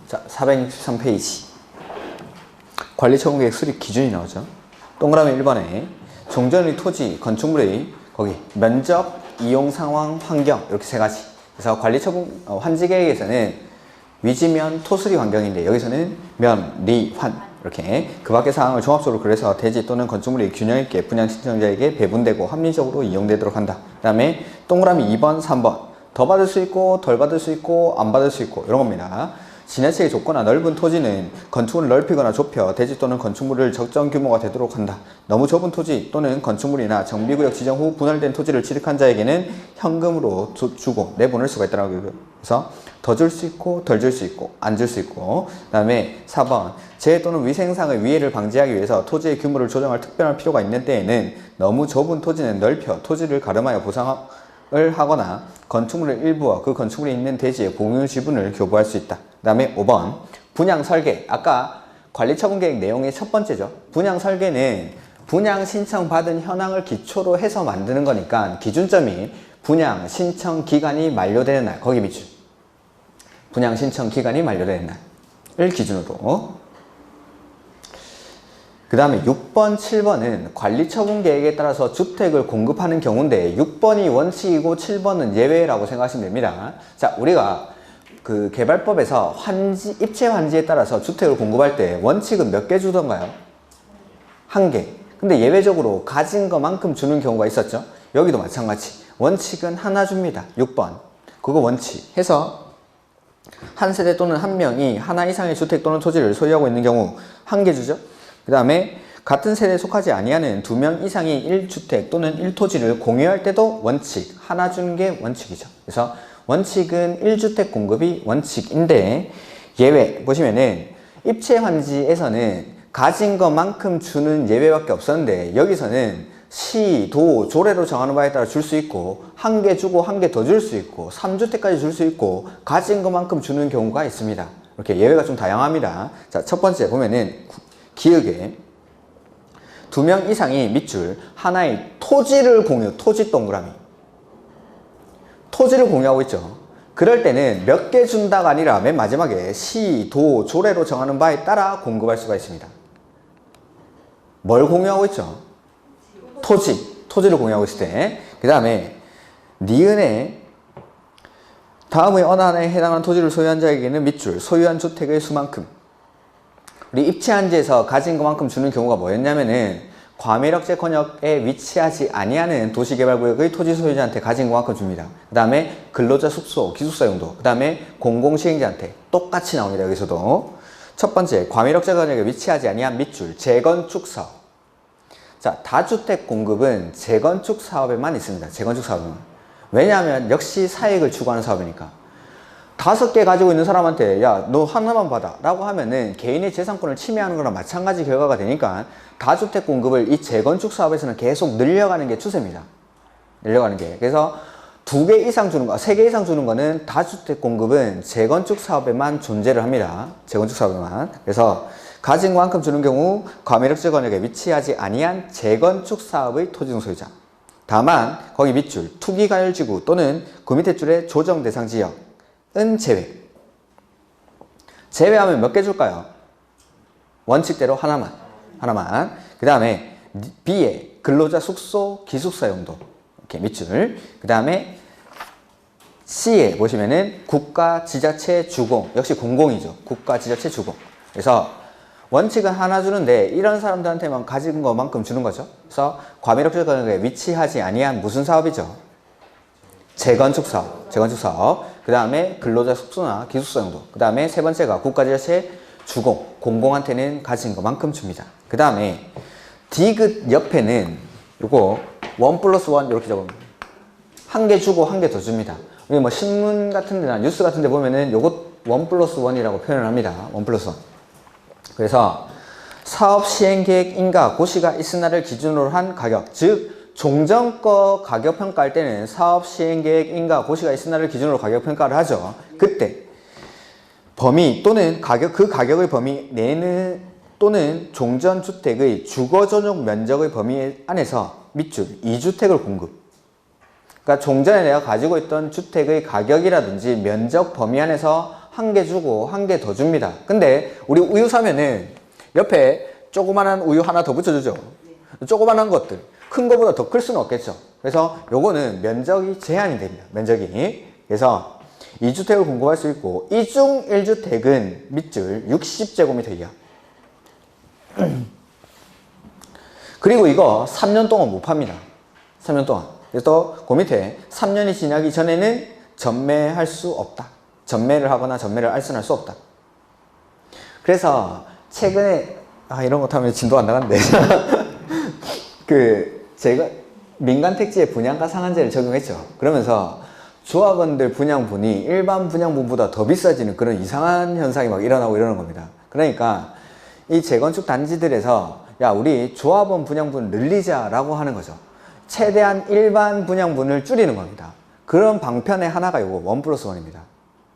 자, 463페이지. 관리처분계획 수립 기준이 나오죠. 동그라미 1번에 종전의 토지, 건축물의 거기 면적, 이용 상황, 환경 이렇게 세 가지. 그래서 관리처분 환지계획에서는 위지면, 토수리 환경인데 여기서는 면, 리, 환 이렇게 그 밖의 사항을 종합적으로 그래서 대지 또는 건축물이 균형 있게 분양 신청자에게 배분되고 합리적으로 이용되도록 한다. 그 다음에 동그라미 2번, 3번 더 받을 수 있고 덜 받을 수 있고 안 받을 수 있고 이런 겁니다. 지나치게 좁거나 넓은 토지는 건축물을 넓히거나 좁혀 대지 또는 건축물을 적정 규모가 되도록 한다. 너무 좁은 토지 또는 건축물이나 정비구역 지정 후 분할된 토지를 취득한 자에게는 현금으로 주고 내보낼 수가 있다고. 그래서 더 줄 수 있고 덜 줄 수 있고 안 줄 수 있고. 그 다음에 4번 재해 또는 위생상의 위해를 방지하기 위해서 토지의 규모를 조정할 특별한 필요가 있는 때에는 너무 좁은 토지는 넓혀 토지를 가름하여 보상을 하거나 건축물의 일부와 그 건축물이 있는 대지의 공유 지분을 교부할 수 있다. 그 다음에 5번 분양 설계. 아까 관리처분계획 내용의 첫 번째죠. 분양 설계는 분양 신청 받은 현황을 기초로 해서 만드는 거니까 기준점이 분양 신청 기간이 만료되는 날, 거기 밑줄. 분양 신청 기간이 만료되는 날을 기준으로. 그 다음에 6번, 7번은 관리처분계획에 따라서 주택을 공급하는 경우인데 6번이 원칙이고 7번은 예외라고 생각하시면 됩니다. 자, 우리가 그 개발법에서 입체 환지에 따라서 주택을 공급할 때 원칙은 몇 개 주던가요? 1개. 근데 예외적으로 가진 것만큼 주는 경우가 있었죠. 여기도 마찬가지. 원칙은 하나 줍니다. 6번. 그거 원칙. 해서 한 세대 또는 한 명이 하나 이상의 주택 또는 토지를 소유하고 있는 경우 1개 주죠. 그 다음에 같은 세대에 속하지 아니하는 2명 이상이 1주택 또는 1토지를 공유할 때도 원칙. 하나 주는 게 원칙이죠. 그래서 원칙은 1주택 공급이 원칙인데 예외 보시면은 입체 환지에서는 가진 것만큼 주는 예외밖에 없었는데 여기서는 시, 도, 조례로 정하는 바에 따라 줄 수 있고 1개 주고 1개 더 줄 수 있고 3주택까지 줄 수 있고 가진 것만큼 주는 경우가 있습니다. 이렇게 예외가 좀 다양합니다. 자, 첫 번째 보면은 기역에 2명 이상이 밑줄 하나의 토지를 공유, 토지 동그라미 토지를 공유하고 있죠. 그럴 때는 몇 개 준다가 아니라 맨 마지막에 시, 도, 조례로 정하는 바에 따라 공급할 수가 있습니다. 뭘 공유하고 있죠? 토지를 공유하고 있을 때. 그 다음에 니은에 다음의 어느 하나에 해당하는 토지를 소유한 자에게는 밑줄 소유한 주택의 수만큼. 우리 입체한지에서 가진 것만큼 주는 경우가 뭐였냐면은 과밀억제 권역에 위치하지 아니하는 도시개발구역의 토지 소유자한테 가진 것만큼 줍니다. 그 다음에 근로자 숙소, 기숙사 용도, 그 다음에 공공시행자한테 똑같이 나옵니다. 여기서도 첫 번째 과밀억제 권역에 위치하지 아니한 밑줄 재건축 사업. 자, 다주택 공급은 재건축 사업에만 있습니다. 재건축 사업은. 왜냐하면 역시 사익을 추구하는 사업이니까. 5개 가지고 있는 사람한테 야, 너 하나만 받아 라고 하면은 개인의 재산권을 침해하는 거랑 마찬가지 결과가 되니까 다주택 공급을 이 재건축 사업에서는 계속 늘려가는 게 추세입니다. 늘려가는 게. 그래서 2개 이상 주는 거, 3개 이상 주는 거는 다주택 공급은 재건축 사업에만 존재를 합니다. 재건축 사업에만. 그래서 가진 것만큼 주는 경우 과밀억제 권역에 위치하지 아니한 재건축 사업의 토지등 소유자. 다만 거기 밑줄 투기가열지구 또는 그 밑에 줄에 조정 대상 지역은 제외. 제외하면 몇 개 줄까요? 원칙대로 하나만. 그 다음에 B에 근로자 숙소, 기숙사 용도. 이렇게 밑줄. 그 다음에 C에 보시면은 국가, 지자체, 주공. 역시 공공이죠. 국가, 지자체, 주공. 그래서 원칙은 하나 주는데 이런 사람들한테만 가진 것만큼 주는 거죠. 그래서 과밀억제 권역에 위치하지 아니한 무슨 사업이죠? 재건축 사업. 그 다음에 근로자 숙소나 기숙사 용도. 그 다음에 세 번째가 국가, 지자체, 주공. 공공한테는 가진 것만큼 줍니다. 그 다음에 디귿 옆에는 요거 1+1 이렇게 적으면 1개 주고 1개 더 줍니다. 우리 뭐 신문 같은 데나 뉴스 같은 데 보면은 요거 1+1이라고 표현을 합니다. 1+1. 그래서 사업 시행 계획 인가 고시가 있으나를 기준으로 한 가격, 즉 종전거 가격 평가할 때는 사업 시행 계획 인가 고시가 있으나를 기준으로 가격 평가를 하죠. 그때 범위 또는 그 가격의 범위 내는 또는 종전주택의 주거 전용 면적의 범위 안에서 밑줄 2주택을 공급. 그러니까 종전에 내가 가지고 있던 주택의 가격이라든지 면적 범위 안에서 한 개 주고 한 개 더 줍니다. 근데 우리 우유 사면은 옆에 조그만한 우유 하나 더 붙여주죠. 조그만한 것들. 큰 거보다 더 클 수는 없겠죠. 그래서 요거는 면적이 제한이 됩니다. 면적이. 그래서 2주택을 공급할 수 있고, 이중 1주택은 밑줄 60제곱미터 이하. 그리고 이거 3년 동안 못 팝니다. 3년 동안. 그래서 그 밑에 3년이 지나기 전에는 전매할 수 없다. 전매를 하거나 전매를 알선할 수 없다. 그래서 최근에 이런 거 타면 진도 안 나간대. 제가 민간 택지에 분양가 상한제를 적용했죠. 그러면서 조합원들 분양분이 일반 분양분보다 더 비싸지는 그런 이상한 현상이 막 일어나고 이러는 겁니다. 그러니까 이 재건축 단지들에서 야, 우리 조합원 분양분 늘리자라고 하는 거죠. 최대한 일반 분양분을 줄이는 겁니다. 그런 방편의 하나가 이거 1+1입니다.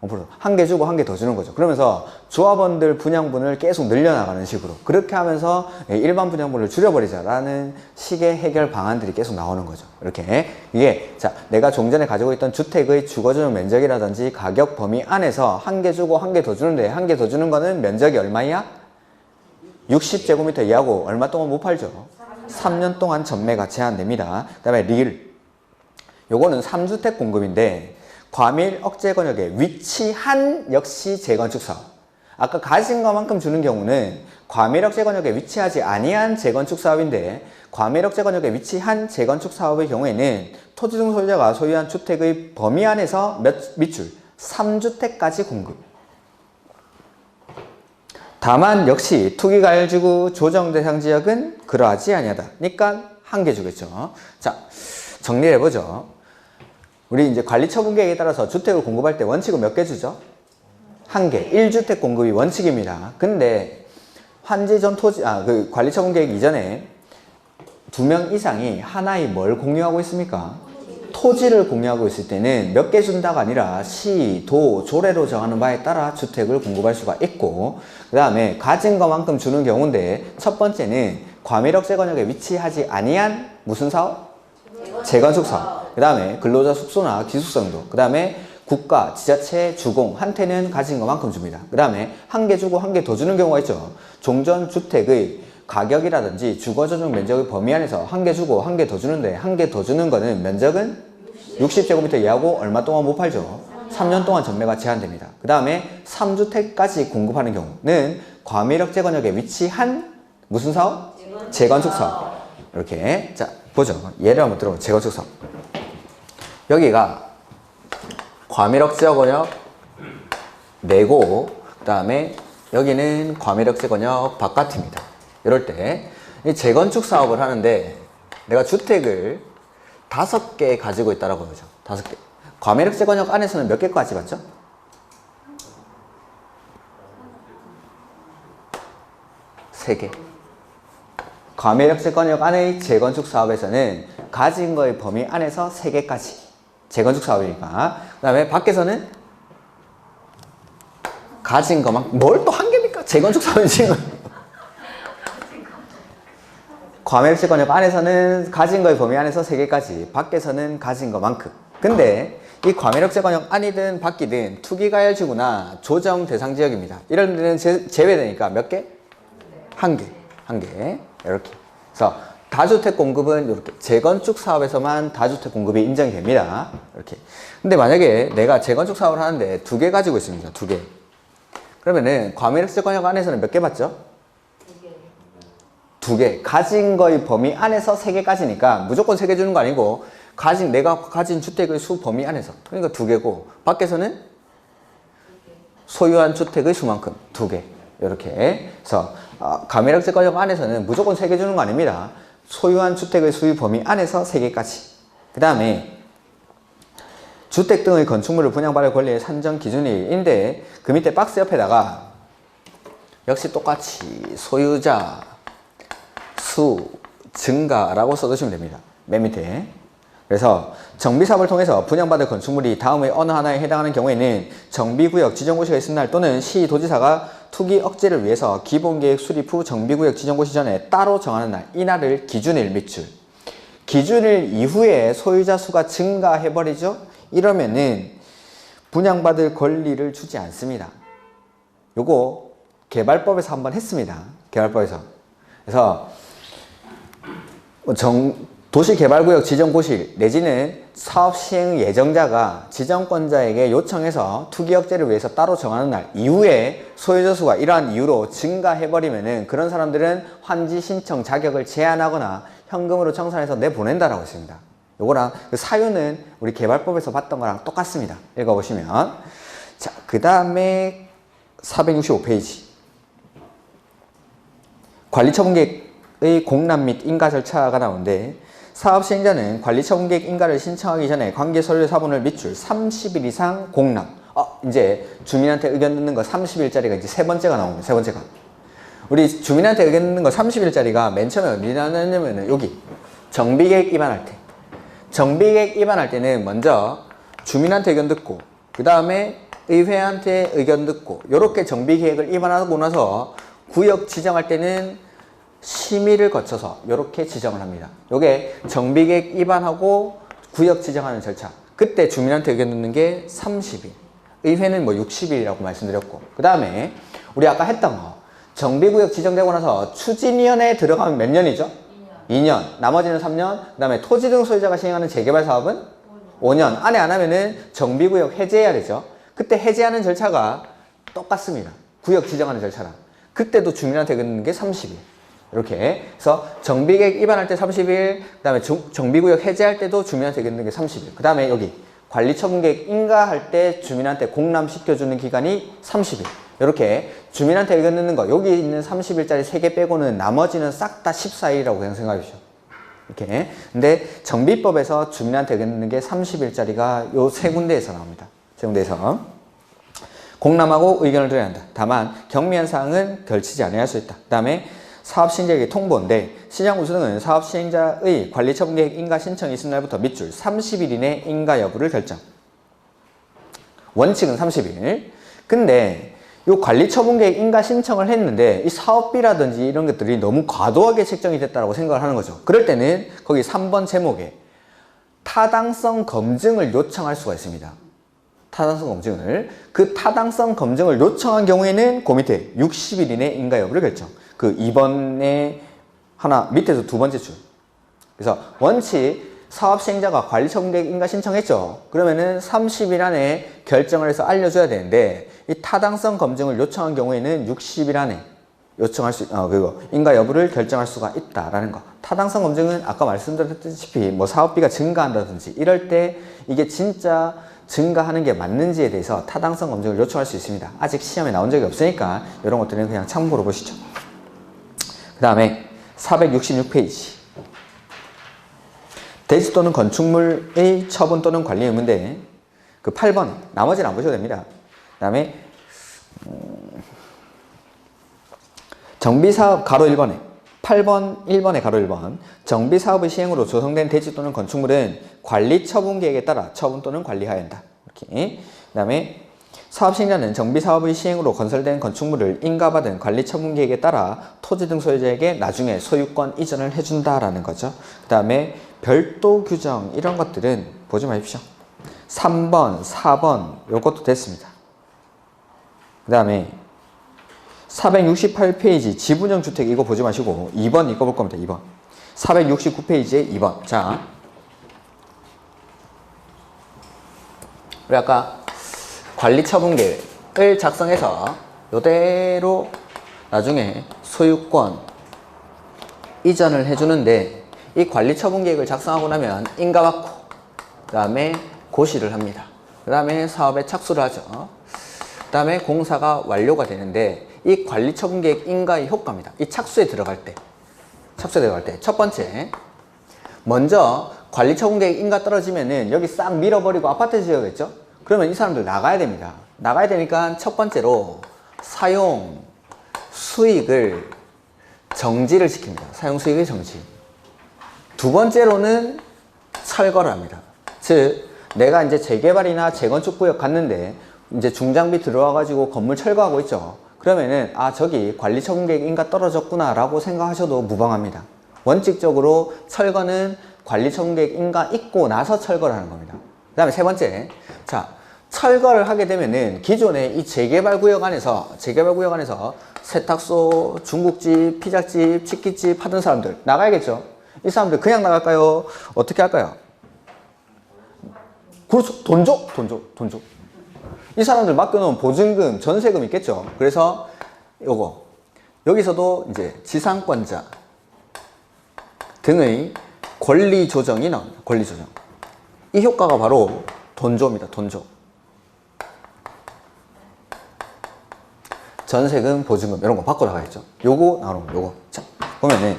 1+1. 한 개 주고 한 개 더 주는 거죠. 그러면서 조합원들 분양분을 계속 늘려나가는 식으로, 그렇게 하면서 일반 분양분을 줄여버리자라는 식의 해결 방안들이 계속 나오는 거죠. 이렇게. 이게, 자, 내가 좀 전에 가지고 있던 주택의 주거전용 면적이라든지 가격 범위 안에서 한 개 주고 한 개 더 주는데, 한 개 더 주는 거는 면적이 얼마야? 60제곱미터 이하고 얼마 동안 못 팔죠? 3년 동안 전매가 제한됩니다. 그 다음에 요거는 3주택 공급인데, 과밀 억제 권역에 위치한 역시 재건축 사업. 아까 가진 것만큼 주는 경우는 과밀 억제 권역에 위치하지 아니한 재건축 사업인데, 과밀 억제 권역에 위치한 재건축 사업의 경우에는 토지등 소유자가 소유한 주택의 범위 안에서 밑줄 3주택까지 공급. 다만 역시 투기과열지구 조정 대상 지역은 그러하지 아니하다. 그러니까 한 개 주겠죠. 자, 정리를 해보죠. 우리 이제 관리처분 계획에 따라서 주택을 공급할 때 원칙은 몇 개 주죠? 한 개. 1주택 공급이 원칙입니다. 근데 환지 전 토지, 관리처분 계획 이전에 2명 이상이 하나의 뭘 공유하고 있습니까? 토지를 공유하고 있을 때는 몇 개 준다가 아니라 시, 도, 조례로 정하는 바에 따라 주택을 공급할 수가 있고, 그 다음에 가진 것만큼 주는 경우인데, 첫 번째는 과밀억제 권역에 위치하지 아니한 무슨 사업? 재건축 사업. 그 다음에 근로자 숙소나 기숙성도. 그 다음에 국가, 지자체, 주공한테는 가진 것만큼 줍니다. 그 다음에 한 개 주고 한 개 더 주는 경우가 있죠. 종전주택의 가격이라든지 주거전용 면적의 범위 안에서 한 개 주고 한 개 더 주는데, 한 개 더 주는 거는 면적은 60제곱미터 이하고 얼마 동안 못 팔죠? 3년 동안 전매가 제한됩니다. 그 다음에 3주택까지 공급하는 경우는 과밀억제 권역에 위치한 무슨 사업? 재건축 사업. 이렇게. 자, 보죠. 예를 한번 들어보죠. 재건축 사업. 여기가 과밀억제 권역 내고, 그 다음에 여기는 과밀억제 권역 바깥입니다. 이럴 때 이 재건축 사업을 하는데 내가 주택을 5개 가지고 있다라고 하죠. 5개. 과밀억제 권역 안에서는 몇 개까지 맞죠? 3개. 과밀억제 권역 안의 재건축 사업에서는 가진 거의 범위 안에서 3개까지. 재건축 사업이니까. 그 다음에 밖에서는 가진 것만, 뭘 또 한 개입니까? 재건축 사업이 지금. 과밀억제 권역 안에서는 가진 거의 범위 안에서 3개까지, 밖에서는 가진 것만큼. 근데 이 과밀억제 권역 안이든 밖이든 투기과열지구나 조정 대상 지역입니다. 이런 데는 제외되니까 몇 개? 한 개. 이렇게. 그래서 다주택 공급은 이렇게 재건축 사업에서만 다주택 공급이 인정이 됩니다. 이렇게. 근데 만약에 내가 재건축 사업을 하는데 2개 가지고 있습니다. 2개. 그러면은 과밀억제 권역 안에서는 몇 개 받죠? 2개. 가진 거의 범위 안에서 3개까지니까 무조건 3개 주는 거 아니고, 내가 가진 주택의 수 범위 안에서. 그러니까 2개고, 밖에서는 소유한 주택의 수만큼 2개. 이렇게. 그래서 과밀억제 권역 안에서는 무조건 3개 주는 거 아닙니다. 소유한 주택의 수유 범위 안에서 3개까지. 그 다음에 주택 등의 건축물을 분양받을 권리의 산정 기준일인데, 그 밑에 박스 옆에다가 역시 똑같이 소유자 수 증가라고 써주시면 됩니다. 맨 밑에. 그래서 정비사업을 통해서 분양받을 건축물이 다음의 어느 하나에 해당하는 경우에는 정비구역 지정고시가 있는 날 또는 시도지사가 투기 억제를 위해서 기본계획 수립 후 정비구역 지정고시 전에 따로 정하는 날, 이날을 기준일 밑줄. 기준일 이후에 소유자 수가 증가해버리죠? 이러면은 분양받을 권리를 주지 않습니다. 요거 개발법에서 한번 했습니다. 개발법에서. 그래서 도시개발구역 지정고시 내지는 사업시행 예정자가 지정권자에게 요청해서 투기억제를 위해서 따로 정하는 날 이후에 소유자 수가 이러한 이유로 증가해버리면은 그런 사람들은 환지 신청 자격을 제한하거나 현금으로 청산해서 내보낸다라고 했습니다. 요거랑 그 사유는 우리 개발법에서 봤던 거랑 똑같습니다. 읽어보시면. 자, 그 다음에 465페이지. 관리처분계획의 공람 및 인가 절차가 나오는데 사업 시행자는 관리처분계획 인가를 신청하기 전에 관계서류 사본을 밑줄 30일 이상 공람. 이제 주민한테 의견 듣는 거 30일짜리가 이제 세 번째가 나옵니다. 세 번째가. 우리 주민한테 의견 듣는 거 30일짜리가 맨 처음에 어디 나왔냐면은 여기 정비계획 입안할 때. 정비계획 입안할 때는 먼저 주민한테 의견 듣고 그 다음에 의회한테 의견 듣고 요렇게 정비계획을 입안하고 나서 구역 지정할 때는 심의를 거쳐서 이렇게 지정을 합니다. 요게 정비계획 입안하고 구역 지정하는 절차. 그때 주민한테 의견 듣는 게 30일. 의회는 뭐 60일이라고 말씀드렸고. 그 다음에 우리 아까 했던 거. 정비구역 지정되고 나서 추진위원회에 들어가면 몇 년이죠? 2년. 나머지는 3년. 그 다음에 토지 등 소유자가 시행하는 재개발 사업은 5년. 안에 안 하면은 정비구역 해제해야 되죠. 그때 해제하는 절차가 똑같습니다. 구역 지정하는 절차랑. 그때도 주민한테 의견 듣는 게 30일. 이렇게 해서 정비계획 입안할 때 30일, 그 다음에 정비구역 해제할 때도 주민한테 의견 듣는 게 30일. 그 다음에 여기 관리처분계획 인가할 때 주민한테 공람시켜주는 기간이 30일. 이렇게 주민한테 의견 듣는 거 여기 있는 30일짜리 3개 빼고는 나머지는 싹 다 14일이라고 그냥 생각해 주시죠. 이렇게. 근데 정비법에서 주민한테 의견 듣는 게 30일짜리가 요 세 군데에서 나옵니다. 세 군데에서. 공람하고 의견을 드려야 한다. 다만 경미한 사항은 걸치지 않아야 할 수 있다. 그 다음에 사업시행자에게 통보인데 시장구조 등은 사업시행자의 관리처분계획 인가 신청이 있은 날부터 밑줄 30일 이내 인가 여부를 결정. 원칙은 30일. 근데 이 관리처분계획 인가 신청을 했는데 이 사업비라든지 이런 것들이 너무 과도하게 책정이 됐다고 생각을 하는 거죠. 그럴 때는 거기 3번 제목에 타당성 검증을 요청할 수가 있습니다. 타당성 검증을. 그 타당성 검증을 요청한 경우에는 그 밑에 60일 이내 인가 여부를 결정. 그 2번에 하나 밑에서 두 번째 줄. 그래서 원칙 사업시행자가 관리처분계획 인가 신청했죠. 그러면은 30일 안에 결정을 해서 알려줘야 되는데 이 타당성 검증을 요청한 경우에는 60일 안에 요청할 수, 그리고 인가 여부를 결정할 수가 있다라는 거. 타당성 검증은 아까 말씀드렸다시피 뭐 사업비가 증가한다든지 이럴 때 이게 진짜 증가하는 게 맞는지에 대해서 타당성 검증을 요청할 수 있습니다. 아직 시험에 나온 적이 없으니까 이런 것들은 그냥 참고로 보시죠. 그 다음에 466페이지. 대지 또는 건축물의 처분 또는 관리 의무인데 그 8번 나머지는 안 보셔도 됩니다. 그 다음에 정비사업 가로 1번에 8번 1번에 가로 1번 정비사업의 시행으로 조성된 대지 또는 건축물은 관리처분계획에 따라 처분 또는 관리해야 한다. 이렇게. 그 다음에 사업시행자는 정비사업의 시행으로 건설된 건축물을 인가받은 관리처분계획에 따라 토지 등 소유자에게 나중에 소유권 이전을 해준다라는 거죠. 그 다음에 별도 규정 이런 것들은 보지 마십시오. 3번, 4번 요것도 됐습니다. 그 다음에 468페이지 지분형 주택 이거 보지 마시고 2번 이거 볼 겁니다. 2번 469페이지에 2번 자 우리 아까 관리처분계획을 작성해서 이대로 나중에 소유권 이전을 해주는데 이 관리처분계획을 작성하고 나면 인가받고 그 다음에 고시를 합니다. 그 다음에 사업에 착수를 하죠. 그 다음에 공사가 완료가 되는데 이 관리처분계획 인가의 효과입니다. 이 착수에 들어갈 때 첫 번째 먼저 관리처분계획 인가 떨어지면은 여기 싹 밀어버리고 아파트 지어야겠죠. 그러면 이 사람들 나가야 됩니다. 나가야 되니까 첫 번째로 사용 수익을 정지를 시킵니다. 사용 수익의 정지. 두 번째로는 철거를 합니다. 즉 내가 이제 재개발이나 재건축 구역 갔는데 이제 중장비 들어와가지고 건물 철거하고 있죠. 그러면은 저기 관리처분계획 인가 떨어졌구나 라고 생각하셔도 무방합니다. 원칙적으로 철거는 관리처분계획 인가 있고 나서 철거를 하는 겁니다. 그 다음에 세 번째, 자 철거를 하게 되면은 기존의 이 재개발구역 안에서 세탁소, 중국집, 피자집, 치킨집 하던 사람들 나가야겠죠. 이 사람들 그냥 나갈까요? 어떻게 할까요? 그렇죠. 돈 줘. 이 사람들 맡겨놓은 보증금, 전세금 있겠죠. 그래서 요거 여기서도 이제 지상권자 등의 권리 조정이 나옵니다. 권리 조정. 이 효과가 바로 돈조입니다. 돈조. 전세금, 보증금 이런 거 바꿔 나가겠죠. 요거 나오는 거 요거. 자, 보면은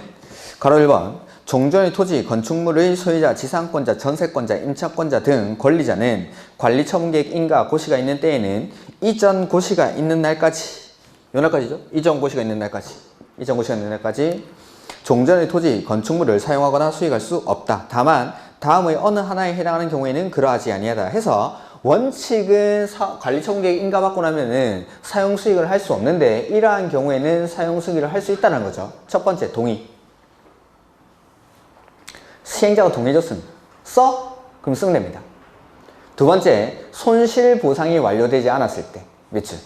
가로 1번 종전의 토지, 건축물의 소유자, 지상권자, 전세권자, 임차권자 등 권리자는 관리처분계획 인가 고시가 있는 때에는 이전 고시가 있는 날까지 요 날까지죠? 이전 고시가 있는 날까지 종전의 토지, 건축물을 사용하거나 수익할 수 없다. 다만 다음의 어느 하나에 해당하는 경우에는 그러하지 아니하다 해서 원칙은 관리처분계획 인가받고 나면은 사용수익을 할 수 없는데 이러한 경우에는 사용수익을 할 수 있다는 거죠. 첫 번째, 동의. 시행자가 동의해줬습니다. 써? 그럼 쓰면 됩니다. 두 번째, 손실보상이 완료되지 않았을 때. 매출.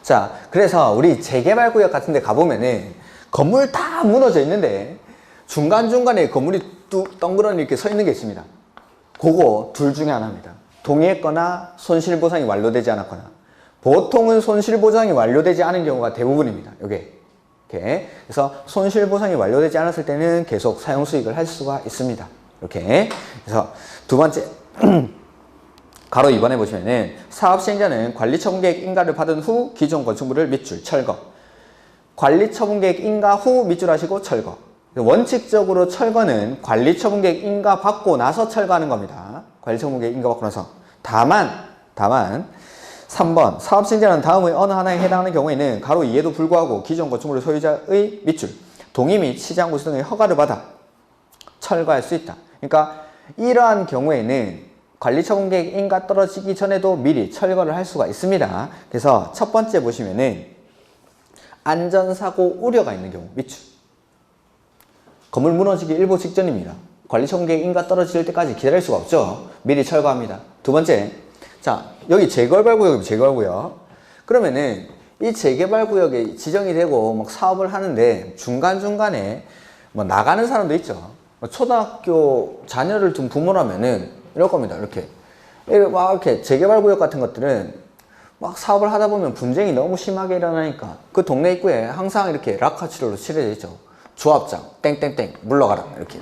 자, 그래서 우리 재개발구역 같은 데 가보면은 건물 다 무너져 있는데 중간중간에 건물이 덩그러니 이렇게 서 있는 게 있습니다. 그거 둘 중에 하나입니다. 동의했거나 손실보상이 완료되지 않았거나. 보통은 손실보상이 완료되지 않은 경우가 대부분입니다. 요게. 이렇게. 그래서 손실보상이 완료되지 않았을 때는 계속 사용수익을 할 수가 있습니다. 이렇게. 그래서 두 번째. 가로 2번에 보시면은 사업시행자는 관리처분계획 인가를 받은 후 기존 건축물을 밑줄, 철거. 관리처분계획 인가 후 밑줄하시고 철거. 원칙적으로 철거는 관리처분계획 인가 받고 나서 철거하는 겁니다. 관리처분계획 인가 받고 나서. 다만 3번 사업시행자는 다음의 어느 하나에 해당하는 경우에는 가로 2에도 불구하고 기존 건축물 소유자의 밑줄, 동의 및 시장 구수 등의 허가를 받아 철거할 수 있다. 그러니까 이러한 경우에는 관리처분계획 인가 떨어지기 전에도 미리 철거를 할 수가 있습니다. 그래서 첫 번째 보시면은 안전사고 우려가 있는 경우 밑줄. 건물 무너지기 일보 직전입니다. 관리처분계획 인가 떨어질 때까지 기다릴 수가 없죠. 미리 철거합니다. 두 번째, 자 여기 재개발구역. 그러면은 이 재개발구역에 지정이 되고 막 사업을 하는데 중간중간에 뭐 나가는 사람도 있죠. 초등학교 자녀를 둔 부모라면은 이럴 겁니다. 이렇게 막 이렇게 재개발구역 같은 것들은 막 사업을 하다 보면 분쟁이 너무 심하게 일어나니까 그 동네 입구에 항상 이렇게 락카치로로 칠해져 있죠. 조합장 땡땡땡 물러가라 이렇게.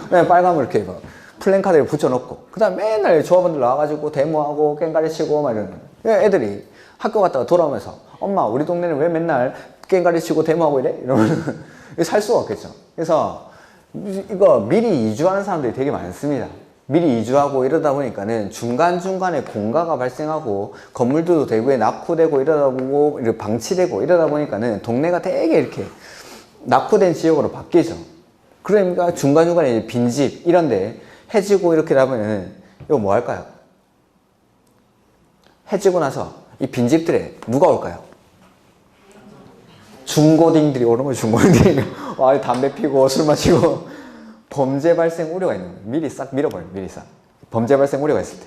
그냥 빨간불 이렇게 막 플랜카드를 붙여놓고 그 다음 맨날 조합원들 나와가지고 데모하고 깽가리 치고 막 이러는 애들이 학교 갔다가 돌아오면서 엄마 우리 동네는 왜 맨날 깽가리 치고 데모하고 이래? 이러면 살 수가 없겠죠. 그래서 이거 미리 이주하는 사람들이 되게 많습니다. 미리 이주하고 이러다 보니까는 중간중간에 공가가 발생하고 건물들도 대구에 낙후되고 이러다 보고 이렇게 방치되고 이러다 보니까는 동네가 되게 이렇게 낙후된 지역으로 바뀌죠. 그러니까 중간중간에 빈집 이런데 해지고 이렇게 하면은 이거 뭐 할까요? 해지고 나서 이 빈집들에 누가 올까요? 중고딩들이 오는 거예요. 중고딩들이 와 담배 피고 술 마시고 범죄 발생 우려가 있는 거예요. 미리 싹 밀어버려요. 미리 싹. 범죄 발생 우려가 있을 때.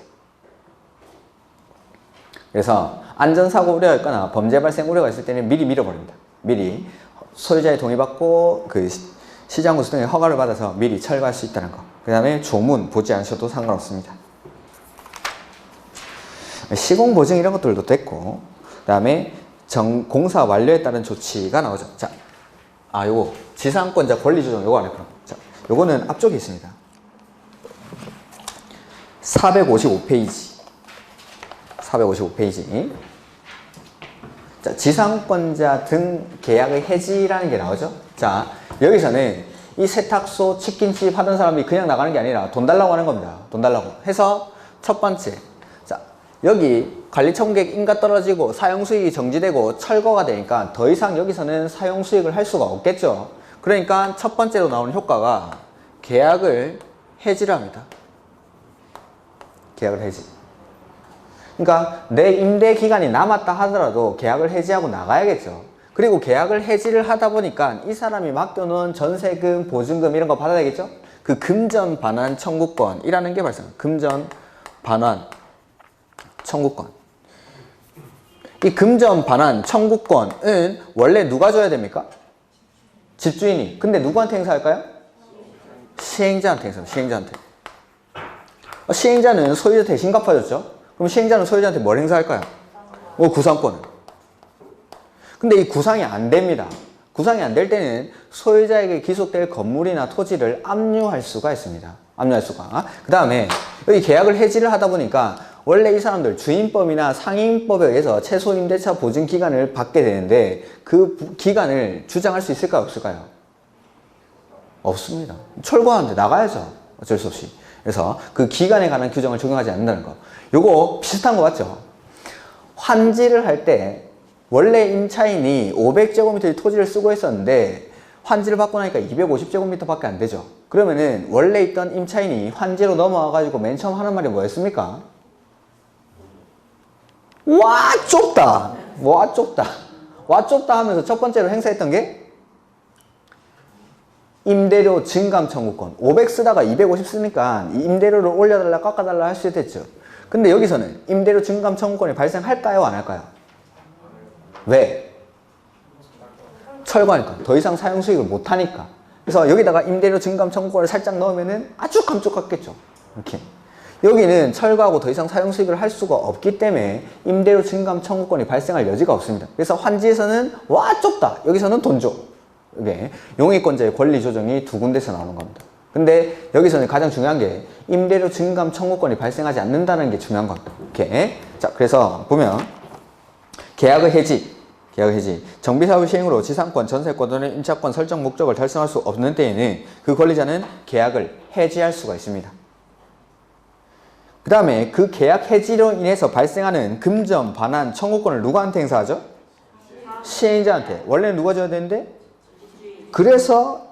그래서 안전사고 우려가 있거나 범죄 발생 우려가 있을 때는 미리 밀어버립니다. 미리 소유자의 동의받고 그 시장 구수 등의 허가를 받아서 미리 철거할 수 있다는 거. 그 다음에 조문 보지 않으셔도 상관없습니다. 시공 보증 이런 것들도 됐고, 그 다음에 공사 완료에 따른 조치가 나오죠. 자, 요거 지상권자 권리 조정 요거 안에 그럼. 자, 요거는 앞쪽에 있습니다. 455페이지. 455페이지. 자, 지상권자 등 계약의 해지라는 게 나오죠. 자, 여기서는 이 세탁소, 치킨집 하던 사람이 그냥 나가는 게 아니라 돈 달라고 하는 겁니다. 돈 달라고 해서 첫 번째, 자 여기 관리처분계획 인가 떨어지고 사용수익이 정지되고 철거가 되니까 더 이상 여기서는 사용수익을 할 수가 없겠죠. 그러니까 첫 번째로 나오는 효과가 계약을 해지를 합니다. 계약을 해지. 그러니까 내 임대 기간이 남았다 하더라도 계약을 해지하고 나가야겠죠. 그리고 계약을 해지를 하다 보니까 이 사람이 맡겨놓은 전세금, 보증금 이런 거 받아야 되겠죠? 그 금전 반환 청구권이라는 게 발생합니다. 금전 반환 청구권. 이 금전 반환 청구권은 원래 누가 줘야 됩니까? 집주인이. 근데 누구한테 행사할까요? 시행자한테 행사합니다. 시행자한테. 시행자는 소유자 대신 갚아줬죠? 그럼 시행자는 소유자한테 뭘 행사할까요? 구상권을. 근데 이 구상이 안 됩니다. 구상이 안 될 때는 소유자에게 기속될 건물이나 토지를 압류할 수가 있습니다. 압류할 수가. 그 다음에 여기 계약을 해지를 하다 보니까 원래 이 사람들 주임법이나 상임법에 의해서 최소 임대차 보증 기간을 받게 되는데 그 기간을 주장할 수 있을까요? 없을까요? 없습니다. 철거하는데 나가야죠. 어쩔 수 없이. 그래서 그 기간에 관한 규정을 적용하지 않는다는 거. 요거 비슷한 거 맞죠? 환지를 할 때 원래 임차인이 500제곱미터의 토지를 쓰고 있었는데 환지를 받고 나니까 250제곱미터밖에 안 되죠. 그러면은 원래 있던 임차인이 환지로 넘어와가지고 맨 처음 하는 말이 뭐였습니까? 와 좁다. 와 좁다. 와 좁다 하면서 첫 번째로 행사했던 게 임대료 증감 청구권. 500 쓰다가 250 쓰니까 임대료를 올려달라 깎아달라 할 수 있겠죠. 근데 여기서는 임대료 증감 청구권이 발생할까요? 안 할까요? 왜? 철거하니까. 더 이상 사용 수익을 못하니까. 그래서 여기다가 임대료 증감 청구권을 살짝 넣으면은 아주 감쪽같겠죠. 이렇게. 여기는 철거하고 더 이상 사용 수익을 할 수가 없기 때문에 임대료 증감 청구권이 발생할 여지가 없습니다. 그래서 환지에서는 와 좁다. 여기서는 돈 줘. 이게 용의권자의 권리 조정이 두 군데서 나오는 겁니다. 근데 여기서는 가장 중요한 게 임대료 증감 청구권이 발생하지 않는다는 게 중요한 겁니다. 이렇게. 자, 그래서 보면 계약의 해지. 계약의 해지. 정비사업의 시행으로 지상권, 전세권 또는 임차권 설정 목적을 달성할 수 없는 때에는 그 권리자는 계약을 해지할 수가 있습니다. 그 다음에 그 계약 해지로 인해서 발생하는 금전 반환 청구권을 누구한테 행사하죠? 시행자한테. 원래는 누가 줘야 되는데? 그래서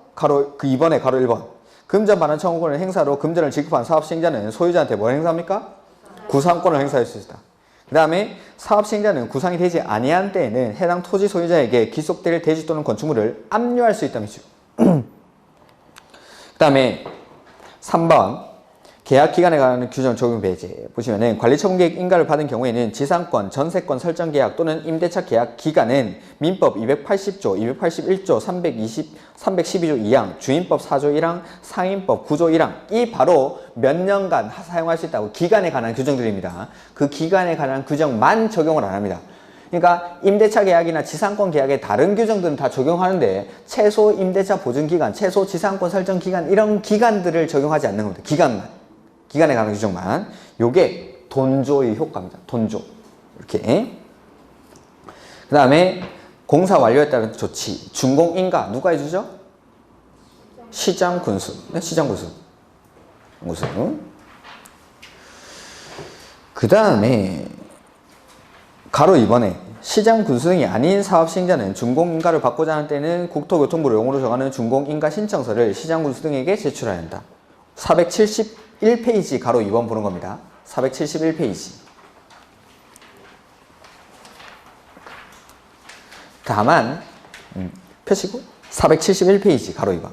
이번에 가로 1번. 금전 반환 청구권을 행사로 금전을 지급한 사업 시행자는 소유자한테 뭘 행사합니까? 구상권을 행사할 수 있다. 그 다음에 사업 시행자는 구상이 되지 아니한 때에는 해당 토지 소유자에게 기속될 대지 또는 건축물을 압류할 수 있다는 거죠. 그 다음에 3번. 계약 기간에 관한 규정 적용 배제. 보시면은 관리처분계획 인가를 받은 경우에는 지상권, 전세권 설정 계약 또는 임대차 계약 기간은 민법 280조, 281조, 312조 2항, 주임법 4조 1항, 상임법 9조 1항 이 바로 몇 년간 사용할 수 있다고 기간에 관한 규정들입니다. 그 기간에 관한 규정만 적용을 안 합니다. 그러니까 임대차 계약이나 지상권 계약의 다른 규정들은 다 적용하는데 최소 임대차 보증 기간, 최소 지상권 설정 기간 이런 기간들을 적용하지 않는 겁니다. 기간에 관한 규정만. 요게 돈조의 효과입니다. 돈조. 이렇게. 그 다음에 공사 완료에 따른 조치. 준공인가. 누가 해주죠? 시장군수. 네, 시장군수. 그 다음에 가로 2번에 시장군수 등이 아닌 사업시행자는 준공인가를 받고자 하는 때는 국토교통부를 용어로 정하는 준공인가 신청서를 시장군수 등에게 제출해야 한다. 471페이지 가로 2번 보는 겁니다. 471페이지. 다만 펴시고 471페이지 가로 2번.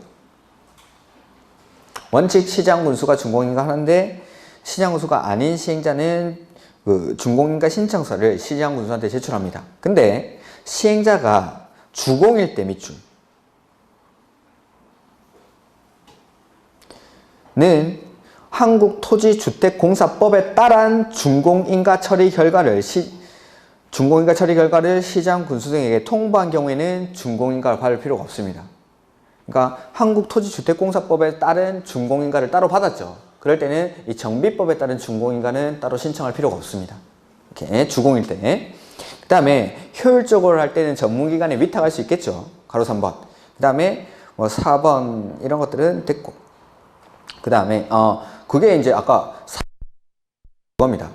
원칙 시장군수가 준공인가 하는데 시장군수가 아닌 시행자는 그 준공인가 신청서를 시장군수한테 제출합니다. 근데 시행자가 주공일 때 밑줄 는 한국토지주택공사법에 따른 준공인가 처리 결과를 시장군수 등에게 통보한 경우에는 준공인가를 받을 필요가 없습니다. 그러니까 한국토지주택공사법에 따른 준공인가를 따로 받았죠. 그럴 때는 이 정비법에 따른 준공인가는 따로 신청할 필요가 없습니다. 이렇게 주공일 때. 그 다음에 효율적으로 할 때는 전문기관에 위탁할 수 있겠죠. 가로 3번. 그 다음에 뭐 4번 이런 것들은 됐고. 그 다음에 그게 이제 아까 겁니다.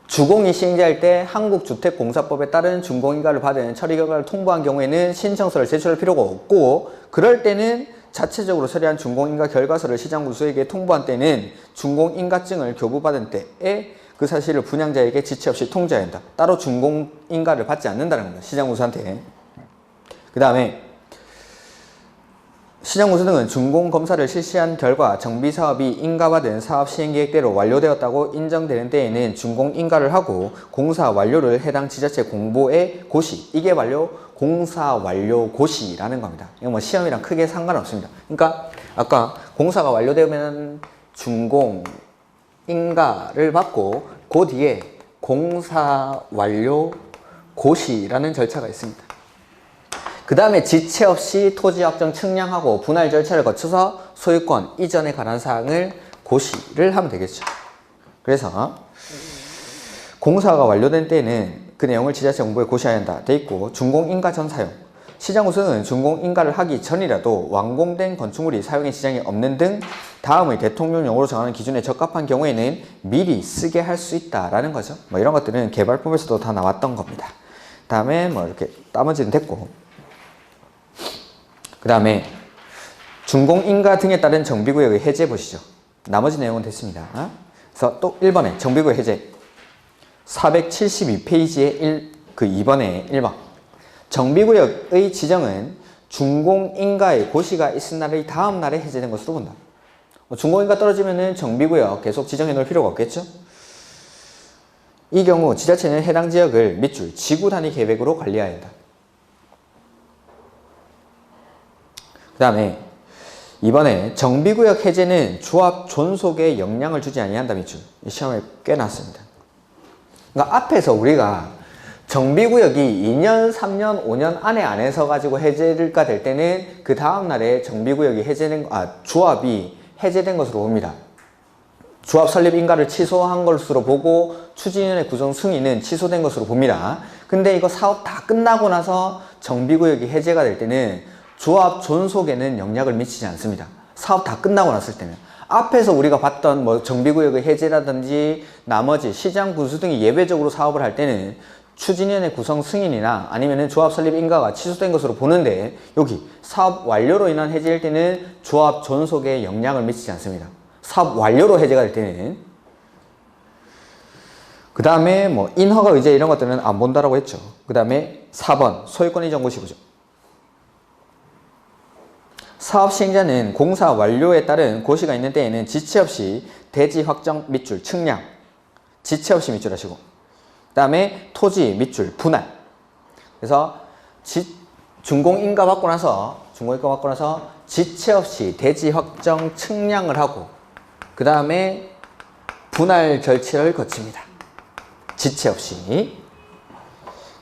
주공이 시행자일 때 한국주택공사법에 따른 준공인가를 받은 처리 결과를 통보한 경우에는 신청서를 제출할 필요가 없고, 그럴 때는 자체적으로 처리한 준공인가 결과서를 시장군수에게 통보한 때는 준공인가증을 교부받은 때에 그 사실을 분양자에게 지체 없이 통지해야 한다. 따로 준공인가를 받지 않는다는 겁니다. 시장군수한테. 그 다음에 시장군수 등은 준공검사를 실시한 결과 정비사업이 인가받은 사업 시행계획대로 완료되었다고 인정되는 때에는 준공인가를 하고 공사 완료를 해당 지자체 공보에 고시, 이게 바로 공사 완료 고시라는 겁니다. 이거 뭐 시험이랑 크게 상관없습니다. 그러니까 아까 공사가 완료되면 준공인가를 받고 그 뒤에 공사 완료 고시라는 절차가 있습니다. 그 다음에 지체 없이 토지 확정 측량하고 분할 절차를 거쳐서 소유권 이전에 관한 사항을 고시를 하면 되겠죠. 그래서 공사가 완료된 때에는 그 내용을 지자체 공보에 고시해야 한다 돼 있고, 준공인가 전 사용. 시장군수는 준공인가를 하기 전이라도 완공된 건축물이 사용에 지장이 없는 등 다음의 대통령령으로 정하는 기준에 적합한 경우에는 미리 쓰게 할 수 있다라는 거죠. 뭐 이런 것들은 개발법에서도 다 나왔던 겁니다. 다음에 뭐 이렇게 나머지는 됐고, 그 다음에 준공인가 등에 따른 정비구역의 해제 보시죠. 나머지 내용은 됐습니다. 그래서 또 1번에 정비구역 해제 472페이지의 2번에 1번 정비구역의 지정은 준공인가의 고시가 있은 날의 다음 날에 해제된 것으로 본다. 준공인가 떨어지면은 정비구역 계속 지정해 놓을 필요가 없겠죠. 이 경우 지자체는 해당 지역을 밑줄 지구 단위 계획으로 관리해야 한다. 그 다음에 이번에 정비구역 해제는 조합 존속에 영향을 주지 아니한다 밑줄. 이 시험에 꽤 났습니다. 그러니까 앞에서 우리가 정비구역이 2년, 3년, 5년 안에 안 해서 가지고 해제가 될 때는 그 다음 날에 정비구역이 조합이 해제된 것으로 봅니다. 조합 설립 인가를 취소한 것으로 보고 추진위원회 구성 승인은 취소된 것으로 봅니다. 근데 이거 사업 다 끝나고 나서 정비구역이 해제가 될 때는 조합 존속에는 영향을 미치지 않습니다. 사업 다 끝나고 났을 때는. 앞에서 우리가 봤던 뭐 정비구역의 해제라든지 나머지 시장 군수 등이 예외적으로 사업을 할 때는 추진위원회 구성 승인이나 아니면은 조합 설립 인가가 취소된 것으로 보는데, 여기 사업 완료로 인한 해제일 때는 조합 존속에 영향을 미치지 않습니다. 사업 완료로 해제가 될 때는. 그 다음에 뭐 인허가 의제 이런 것들은 안 본다라고 했죠. 그 다음에 4번 소유권 이전 고시 보죠. 사업 시행자는 공사 완료에 따른 고시가 있는 때에는 지체 없이 대지 확정 밑줄 측량, 지체 없이 밑줄 하시고, 그 다음에 토지 밑줄 분할. 그래서 준공인가 받고 나서 지체 없이 대지 확정 측량을 하고 그 다음에 분할 절차를 거칩니다. 지체 없이.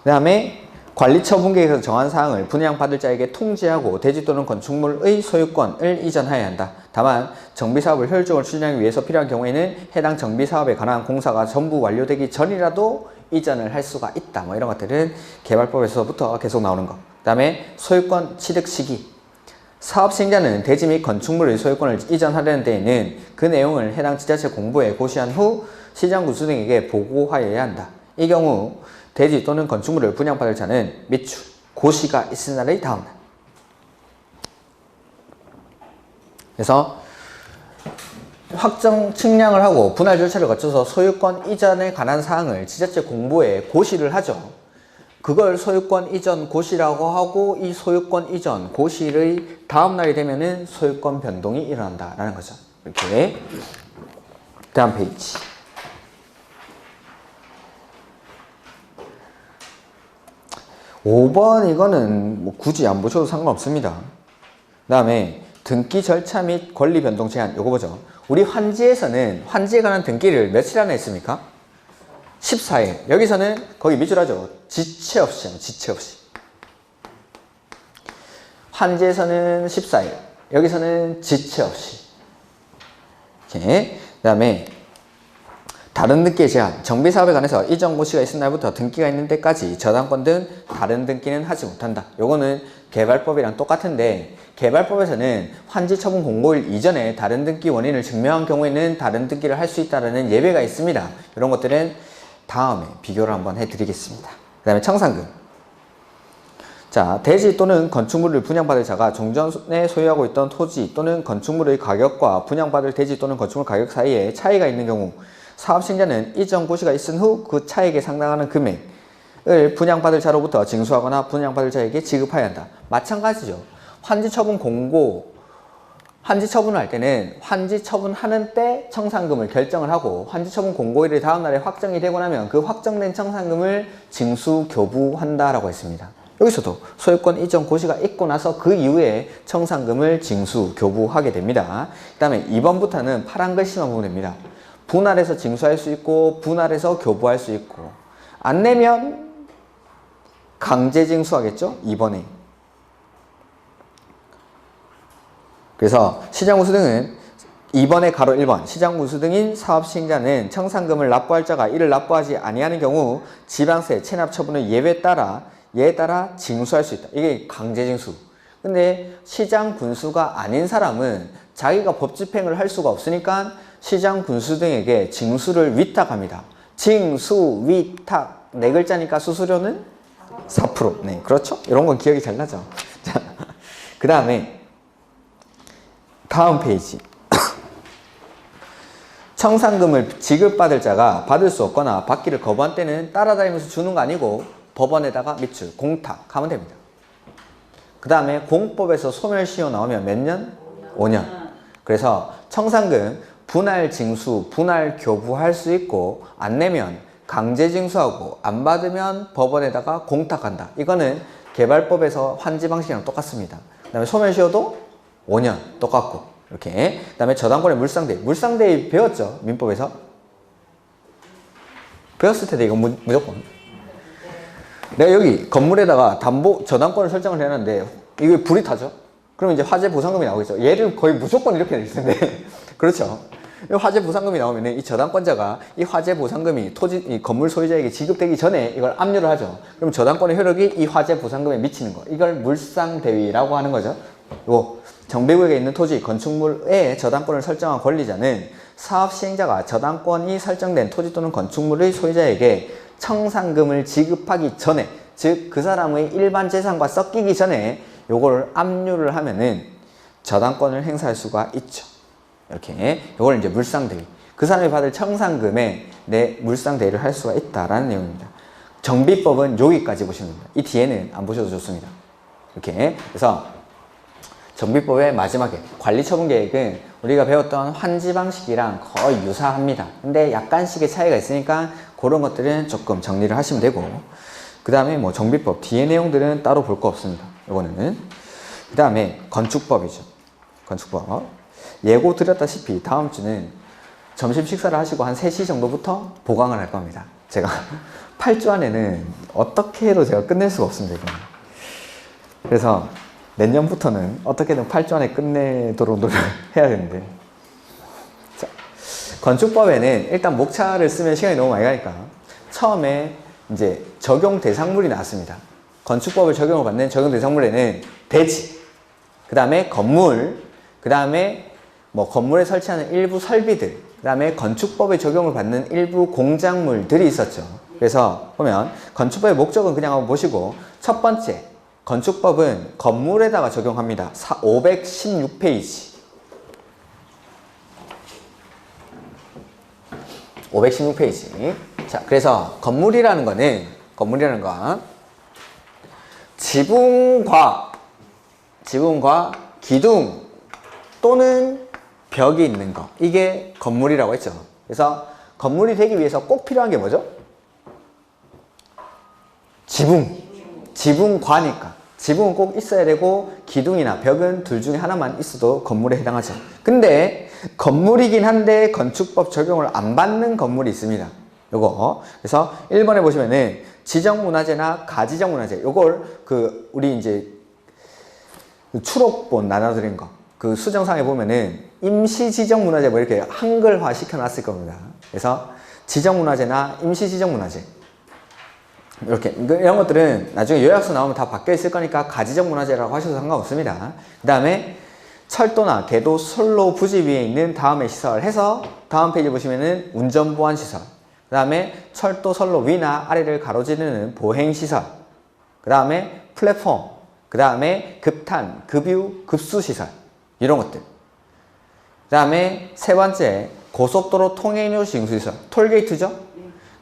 그 다음에 관리처분계획에서 정한 사항을 분양받을 자에게 통지하고 대지 또는 건축물의 소유권을 이전해야 한다. 다만 정비사업을 효율적으로 추진하기 위해서 필요한 경우에는 해당 정비사업에 관한 공사가 전부 완료되기 전이라도 이전을 할 수가 있다. 뭐 이런 것들은 개발법에서부터 계속 나오는 것. 그 다음에 소유권 취득 시기. 사업 시행자는 대지 및 건축물의 소유권을 이전하려는 데에는 그 내용을 해당 지자체 공보에 고시한 후 시장군수 등에게 보고하여야 한다. 이 경우 대지 또는 건축물을 분양받을 자는 밑줄 고시가 있을 날의 다음 날. 그래서 확정 측량을 하고 분할 절차를 거쳐서 소유권 이전에 관한 사항을 지자체 공보에 고시를 하죠. 그걸 소유권 이전 고시라고 하고, 이 소유권 이전 고시의 다음 날이 되면은 소유권 변동이 일어난다라는 거죠. 이렇게. 다음 페이지. 5번 이거는 뭐 굳이 안 보셔도 상관없습니다. 그 다음에 등기 절차 및 권리 변동 제한, 요거 보죠. 우리 환지에서는 환지에 관한 등기를 며칠 안에 했습니까? 14일. 여기서는 거기 밑줄 하죠. 지체 없이. 환지에서는 14일. 여기서는 지체 없이. 이렇게. 그 다음에 다른 등기의 제한. 정비사업에 관해서 이전 고시가 있은 날부터 등기가 있는 데까지 저당권 등 다른 등기는 하지 못한다. 요거는 개발법이랑 똑같은데, 개발법에서는 환지처분 공고일 이전에 다른 등기 원인을 증명한 경우에는 다른 등기를 할 수 있다는 예외가 있습니다. 이런 것들은 다음에 비교를 한번 해드리겠습니다. 그 다음에 청산금. 자, 대지 또는 건축물을 분양받을 자가 종전에 소유하고 있던 토지 또는 건축물의 가격과 분양받을 대지 또는 건축물 가격 사이에 차이가 있는 경우 사업시행자는 이전 고시가 있은 후 그 차액에 상당하는 금액을 분양받을 자로부터 징수하거나 분양받을 자에게 지급해야 한다. 마찬가지죠. 환지 처분 공고, 환지 처분을 할 때는 환지 처분하는 때 청산금을 결정을 하고 환지 처분 공고일이 다음 날에 확정이 되고 나면 그 확정된 청산금을 징수 교부한다라고 했습니다. 여기서도 소유권 이전 고시가 있고 나서 그 이후에 청산금을 징수 교부하게 됩니다. 그 다음에 2번부터는 파란 글씨만 보면 됩니다. 분할해서 징수할 수 있고 분할해서 교부할 수 있고 안 내면 강제 징수하겠죠? 2번에. 그래서 시장우수 등은 2번의 가로 1번 시장우수 등인 사업시행자는 청산금을 납부할 자가 이를 납부하지 아니하는 경우 지방세 체납 처분의 예외에 따라 징수할 수 있다. 이게 강제징수. 근데 시장군수가 아닌 사람은 자기가 법집행을 할 수가 없으니까 시장군수 등에게 징수를 위탁합니다. 징수, 위탁. 네 글자니까 수수료는 4%. 네, 그렇죠? 이런 건 기억이 잘 나죠? 자, 그 다음에 다음 페이지. 청산금을 지급받을 자가 받을 수 없거나 받기를 거부한 때는 따라다니면서 주는 거 아니고 법원에다가 밑줄, 공탁 하면 됩니다. 그 다음에 공법에서 소멸시효 나오면 몇 년? 5년. 그래서 청산금 분할 징수, 분할 교부할 수 있고 안 내면 강제 징수하고 안 받으면 법원에다가 공탁한다. 이거는 개발법에서 환지 방식이랑 똑같습니다. 그 다음에 소멸시효도 5년 똑같고 이렇게. 그 다음에 저당권의 물상대위. 물상대위 배웠죠? 민법에서? 배웠을 텐데 이거 무조건. 내가 여기 건물에다가 담보 저당권을 설정을 해놨는데 이게 불이 타죠? 그럼 이제 화재 보상금이 나오겠죠? 얘를 거의 무조건 이렇게 낼 텐데 그렇죠? 화재 보상금이 나오면 이 저당권자가 이 화재 보상금이 이 건물 소유자에게 지급되기 전에 이걸 압류를 하죠. 그럼 저당권의 효력이 이 화재 보상금에 미치는 거. 이걸 물상대위라고 하는 거죠. 요 정비구역에 있는 토지, 건축물의 저당권을 설정한 권리자는 사업시행자가 저당권이 설정된 토지 또는 건축물의 소유자에게 청산금을 지급하기 전에, 즉 그 사람의 일반 재산과 섞이기 전에 요걸 압류를 하면은 저당권을 행사할 수가 있죠. 이렇게 요걸 이제 물상대위. 그 사람이 받을 청산금에 내 물상대위를 할 수가 있다라는 내용입니다. 정비법은 여기까지 보시면 됩니다. 이 뒤에는 안 보셔도 좋습니다. 이렇게. 그래서 정비법의 마지막에 관리처분계획은 우리가 배웠던 환지 방식이랑 거의 유사합니다. 근데 약간씩의 차이가 있으니까 그런 것들은 조금 정리를 하시면 되고, 그 다음에 뭐 정비법 뒤에 내용들은 따로 볼 거 없습니다. 요거는. 그 다음에 건축법이죠. 건축법. 예고 드렸다시피 다음 주는 점심 식사를 하시고 한 3시 정도부터 보강을 할 겁니다. 제가 8주 안에는 어떻게 해도 제가 끝낼 수가 없습니다. 이거는. 그래서 내년부터는 어떻게든 8주 안에 끝내도록 노력해야 되는데. 자, 건축법에는 일단 목차를 쓰면 시간이 너무 많이 가니까 처음에 이제 적용 대상물이 나왔습니다. 건축법을 적용을 받는 적용 대상물에는 대지, 그 다음에 건물, 그 다음에 뭐 건물에 설치하는 일부 설비들, 그 다음에 건축법에 적용을 받는 일부 공작물들이 있었죠. 그래서 보면 건축법의 목적은 그냥 한번 보시고, 첫 번째 건축법은 건물에다가 적용합니다. 516페이지. 516페이지. 자, 그래서 건물이라는 건 지붕과 기둥 또는 벽이 있는 거. 이게 건물이라고 했죠. 그래서 건물이 되기 위해서 꼭 필요한 게 뭐죠? 지붕과니까. 지붕은 꼭 있어야 되고 기둥이나 벽은 둘 중에 하나만 있어도 건물에 해당하죠. 근데 건물이긴 한데 건축법 적용을 안 받는 건물이 있습니다. 요거. 그래서 1번에 보시면은 지정문화재나 가지정문화재. 요걸 우리 이제 추록본 나눠드린 거. 그 수정상에 보면은 임시지정문화재 뭐 이렇게 한글화 시켜놨을 겁니다. 그래서 지정문화재나 임시지정문화재. 이렇게 이런 것들은 나중에 요약서 나오면 다 바뀌어 있을 거니까 가지정문화재라고 하셔도 상관없습니다. 그 다음에 철도나 대도, 선로 부지 위에 있는 다음의 시설 해서 다음 페이지 보시면은 운전보안시설, 그 다음에 철도, 선로 위나 아래를 가로지르는 보행시설, 그 다음에 플랫폼, 그 다음에 급탄, 급유, 급수시설, 이런 것들. 그 다음에 세 번째 고속도로 통행료 징수시설, 톨게이트죠.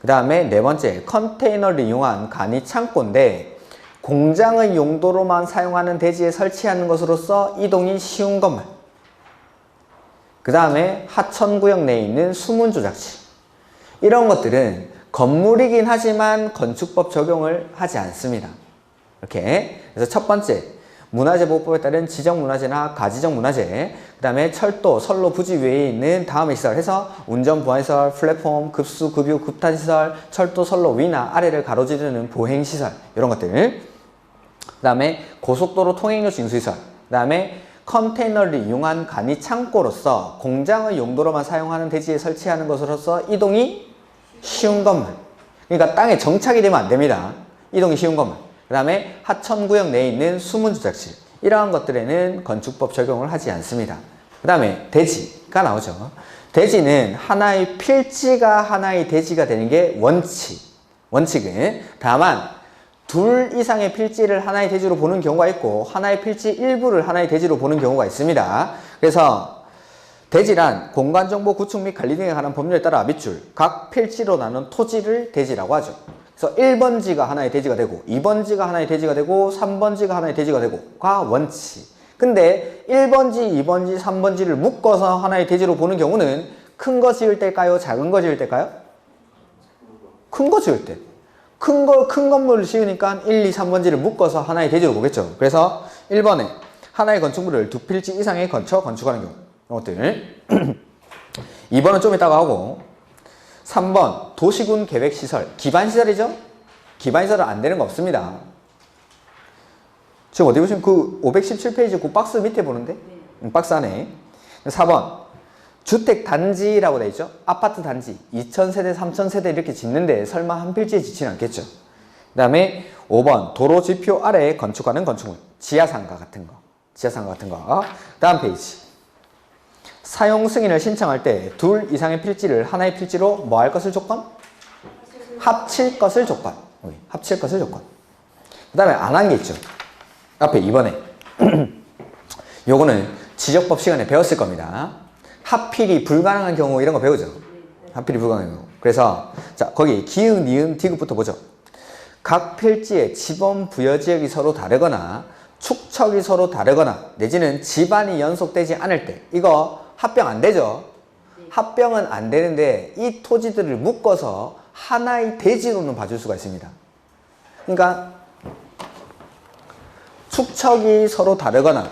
그 다음에 네 번째 컨테이너를 이용한 간이 창고인데 공장의 용도로만 사용하는 대지에 설치하는 것으로서 이동이 쉬운 건물. 그 다음에 하천구역 내에 있는 수문조작지. 이런 것들은 건물이긴 하지만 건축법 적용을 하지 않습니다. 이렇게. 그래서 첫 번째, 문화재보호법에 따른 지정문화재나 가지정문화재, 그 다음에 철도, 선로, 부지 외에 있는 다음의 시설 해서 운전, 보안시설, 플랫폼, 급수, 급유, 급탄시설, 철도, 선로 위나 아래를 가로지르는 보행시설, 이런 것들. 그 다음에 고속도로 통행료 징수시설, 그 다음에 컨테이너를 이용한 간이 창고로서 공장의 용도로만 사용하는 대지에 설치하는 것으로서 이동이 쉬운 건물. 그러니까 땅에 정착이 되면 안 됩니다. 이동이 쉬운 건물. 그 다음에 하천구역 내에 있는 수문조작실. 이러한 것들에는 건축법 적용을 하지 않습니다. 그 다음에 대지가 나오죠. 대지는 하나의 필지가 하나의 대지가 되는 게 원칙은 다만 둘 이상의 필지를 하나의 대지로 보는 경우가 있고 하나의 필지 일부를 하나의 대지로 보는 경우가 있습니다. 그래서 대지란 공간정보 구축 및 관리 등에 관한 법률에 따라 밑줄 각 필지로 나눈 토지를 대지라고 하죠. 그래서 1번지가 하나의 대지가 되고 2번지가 하나의 대지가 되고 3번지가 하나의 대지가 되고 가 원칙. 근데 1번지, 2번지, 3번지를 묶어서 하나의 대지로 보는 경우는 큰 거 지을 때일까요? 작은 거 지을 때일까요? 큰 거 지을 때. 큰 건물을 지으니까 1, 2, 3번지를 묶어서 하나의 대지로 보겠죠. 그래서 1번에 하나의 건축물을 두 필지 이상의 건축하는 경우. 이것들. 2번은 좀 이따가 하고 3번 도시군 계획시설. 기반시설이죠? 기반시설은 안 되는 거 없습니다. 지금 어디 보시면 그 517페이지 그 박스 밑에 보는데? 박스 안에. 4번 주택단지라고 되어 있죠? 아파트 단지 2000세대, 3000세대 이렇게 짓는데 설마 한 필지에 짓지는 않겠죠? 그 다음에 5번 도로 지표 아래에 건축하는 건축물. 지하상가 같은 거. 다음 페이지. 사용 승인을 신청할 때 둘 이상의 필지를 하나의 필지로 뭐 할 것을 조건? 합칠 것을 조건. 그 다음에 안 한 게 있죠. 앞에 2번에. 요거는 지적법 시간에 배웠을 겁니다. 합필이 불가능한 경우 이런 거 배우죠. 합필이 불가능한 경우. 그래서 자 거기 기흥, 니은, 디귿부터 보죠. 각 필지의 지번 부여 지역이 서로 다르거나 축척이 서로 다르거나 내지는 집안이 연속되지 않을 때 이거 합병 안 되죠. 합병은 안 되는데 이 토지들을 묶어서 하나의 대지로는 봐줄 수가 있습니다. 그러니까 축척이 서로 다르거나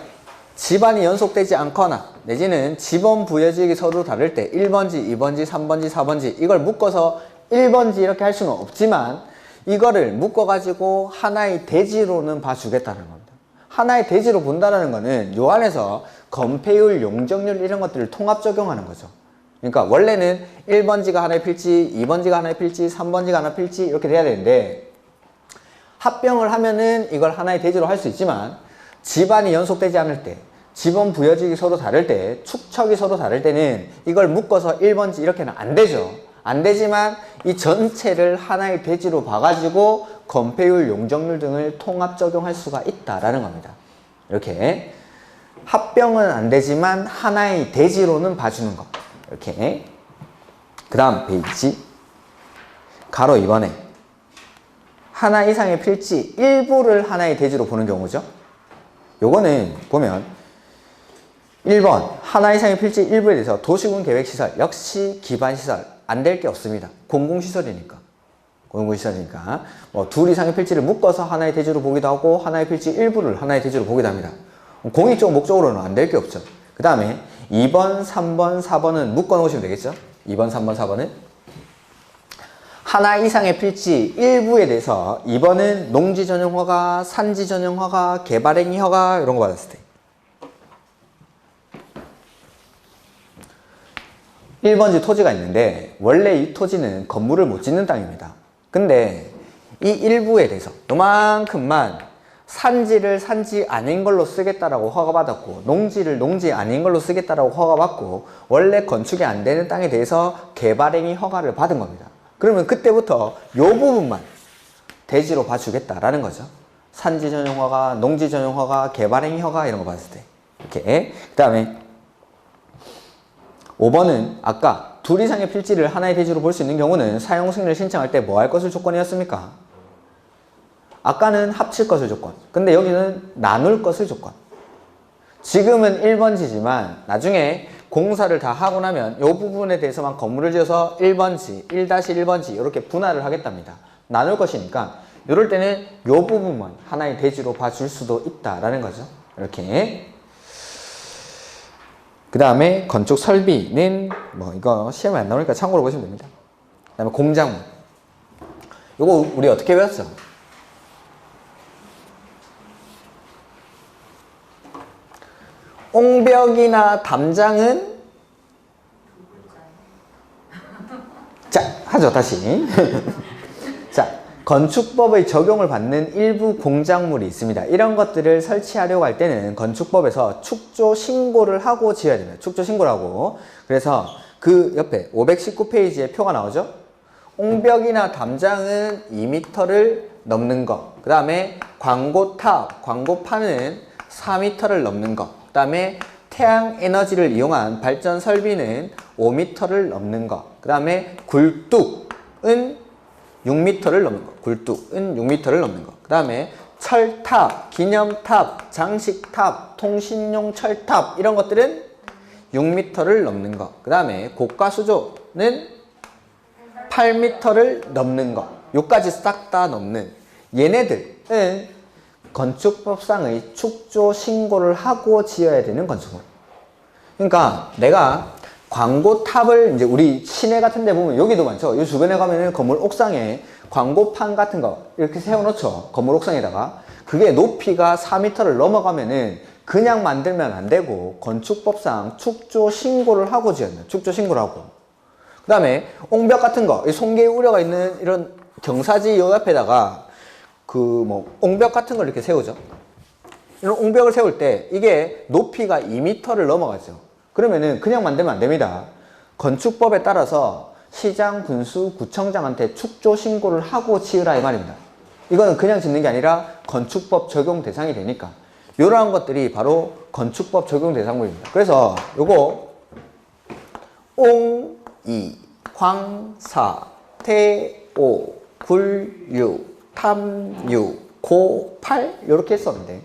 집안이 연속되지 않거나 내지는 지번 부여지역이 서로 다를 때 1번지, 2번지, 3번지, 4번지 이걸 묶어서 1번지 이렇게 할 수는 없지만 이거를 묶어가지고 하나의 대지로는 봐주겠다는 겁니다. 하나의 대지로 본다는 거는 요 안에서 건폐율, 용적률 이런 것들을 통합 적용하는 거죠. 그러니까 원래는 1번지가 하나의 필지, 2번지가 하나의 필지, 3번지가 하나의 필지 이렇게 돼야 되는데 합병을 하면은 이걸 하나의 대지로 할 수 있지만 집안이 연속되지 않을 때, 지번 부여지역이 서로 다를 때, 축척이 서로 다를 때는 이걸 묶어서 1번지 이렇게는 안 되죠. 안 되지만 이 전체를 하나의 대지로 봐가지고 건폐율, 용적률 등을 통합 적용할 수가 있다라는 겁니다. 이렇게 합병은 안 되지만 하나의 대지로는 봐주는 것. 이렇게. 그 다음 페이지. 가로 2번에 하나 이상의 필지 일부를 하나의 대지로 보는 경우죠. 요거는 보면 1번 하나 이상의 필지 일부에 대해서 도시군 계획시설 역시 기반시설 안 될 게 없습니다. 공공시설이니까 뭐 둘 이상의 필지를 묶어서 하나의 대지로 보기도 하고 하나의 필지 일부를 하나의 대지로 보기도 합니다. 공익적 목적으로는 안 될 게 없죠. 그 다음에 2번, 3번, 4번은 묶어 놓으시면 되겠죠. 2번, 3번, 4번은 하나 이상의 필지 일부에 대해서 2번은 농지 전용 허가, 산지 전용 허가, 개발행위 허가 이런 거 받았을 때 1번지 토지가 있는데 원래 이 토지는 건물을 못 짓는 땅입니다. 근데 이 일부에 대해서 요만큼만 산지를 산지 아닌 걸로 쓰겠다라고 허가받았고 농지를 농지 아닌 걸로 쓰겠다라고 허가받고 원래 건축이 안 되는 땅에 대해서 개발행위 허가를 받은 겁니다. 그러면 그때부터 요 부분만 대지로 봐주겠다라는 거죠. 산지 전용 허가, 농지 전용 허가, 개발행위 허가 이런 거 봤을 때 이렇게. 그 다음에 5번은 아까 둘 이상의 필지를 하나의 대지로 볼 수 있는 경우는 사용 승인을 신청할 때 뭐 할 것을 조건이었습니까? 아까는 합칠 것을 조건. 근데 여기는 나눌 것을 조건. 지금은 1번지지만 나중에 공사를 다 하고 나면 이 부분에 대해서만 건물을 지어서 1번지, 1-1번지 이렇게 분할을 하겠답니다. 나눌 것이니까 이럴 때는 이 부분만 하나의 대지로 봐줄 수도 있다라는 거죠. 이렇게. 그 다음에 건축 설비는 뭐 이거 시험에 안 나오니까 참고로 보시면 됩니다. 그 다음에 공작물. 이거 우리 어떻게 배웠죠? 옹벽이나 담장은 자 하죠 다시. 자 건축법의 적용을 받는 일부 공작물이 있습니다. 이런 것들을 설치하려고 할 때는 건축법에서 축조 신고를 하고 지어야 됩니다. 축조 신고를 하고. 그래서 그 옆에 519페이지에 표가 나오죠. 옹벽이나 담장은 2m를 넘는 거. 그 다음에 광고탑, 광고판은 4m를 넘는 거. 그 다음에 태양 에너지를 이용한 발전 설비는 5m를 넘는 거. 그 다음에 굴뚝은 6m를 넘는 거. 굴뚝은 6m를 넘는 거. 그 다음에 철탑, 기념탑, 장식탑, 통신용 철탑 이런 것들은 6m를 넘는 거. 그 다음에 고가수조는 8m를 넘는 거. 요까지 싹 다 넘는 얘네들은 건축법상의 축조 신고를 하고 지어야 되는 건축물. 그러니까 내가 광고탑을 이제 우리 시내 같은 데 보면 여기도 많죠. 이 주변에 가면은 건물 옥상에 광고판 같은 거 이렇게 세워놓죠. 건물 옥상에다가. 그게 높이가 4m를 넘어가면은 그냥 만들면 안 되고 건축법상 축조 신고를 하고 지어야 돼요. 축조 신고를 하고. 그 다음에 옹벽 같은 거, 송괴 우려가 있는 이런 경사지 요 옆에다가 그 뭐 옹벽 같은 걸 이렇게 세우죠. 이런 옹벽을 세울 때 이게 높이가 2m를 넘어가죠. 그러면은 그냥 만들면 안 됩니다. 건축법에 따라서 시장, 군수, 구청장한테 축조 신고를 하고 지으라 이 말입니다. 이거는 그냥 짓는 게 아니라 건축법 적용 대상이 되니까. 이러한 것들이 바로 건축법 적용 대상물입니다. 그래서 요거 옹, 이, 광사, 태오, 굴육, 탐육, 고팔 이렇게 했었는데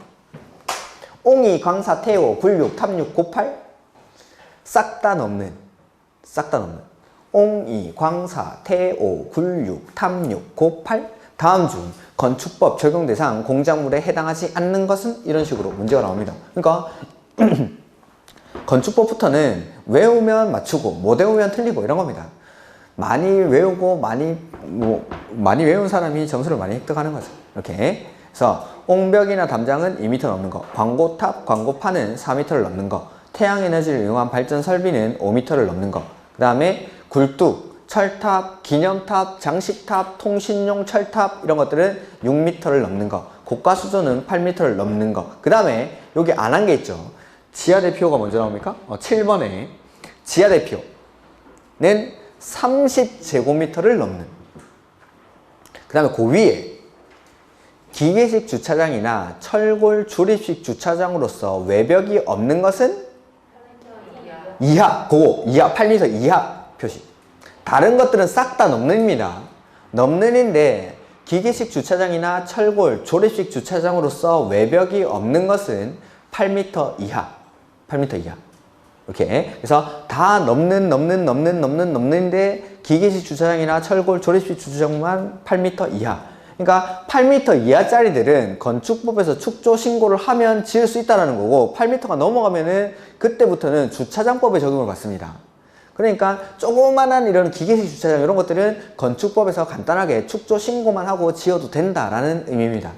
옹이, 광사, 태오, 굴육, 탐육, 고팔 싹 다 넘는 옹이, 광사, 태오, 굴육, 탐육, 고팔 다음 중 건축법 적용 대상 공작물에 해당하지 않는 것은 이런 식으로 문제가 나옵니다. 그러니까 건축법부터는 외우면 맞추고 못 외우면 틀리고 이런 겁니다. 많이 외우고 많이 외운 사람이 점수를 많이 획득하는 거죠. 이렇게. 그래서 옹벽이나 담장은 2m 넘는 거, 광고탑, 광고판은 4m를 넘는 거, 태양에너지를 이용한 발전 설비는 5m를 넘는 거, 그 다음에 굴뚝, 철탑, 기념탑, 장식탑, 통신용 철탑 이런 것들은 6m를 넘는 거, 고가수조는 8m를 넘는 거. 그 다음에 여기 안 한 게 있죠. 지하대표가 먼저 나옵니까? 7번에 지하대표는 30제곱미터를 넘는. 그 다음에 그 위에 기계식 주차장이나 철골 조립식 주차장으로서 외벽이 없는 것은 이하, 그거 이하, 8m 이하 표시. 다른 것들은 싹 다 넘는입니다. 넘는인데 기계식 주차장이나 철골 조립식 주차장으로서 외벽이 없는 것은 8m 이하. 8m 이하. 이렇게. 그래서 다 넘는데 기계식 주차장이나 철골 조립식 주차장만 8m 이하. 그러니까 8m 이하짜리들은 건축법에서 축조 신고를 하면 지을 수 있다는 거고 8m가 넘어가면은 그때부터는 주차장법에 적용을 받습니다. 그러니까 조그만한 이런 기계식 주차장 이런 것들은 건축법에서 간단하게 축조 신고만 하고 지어도 된다라는 의미입니다.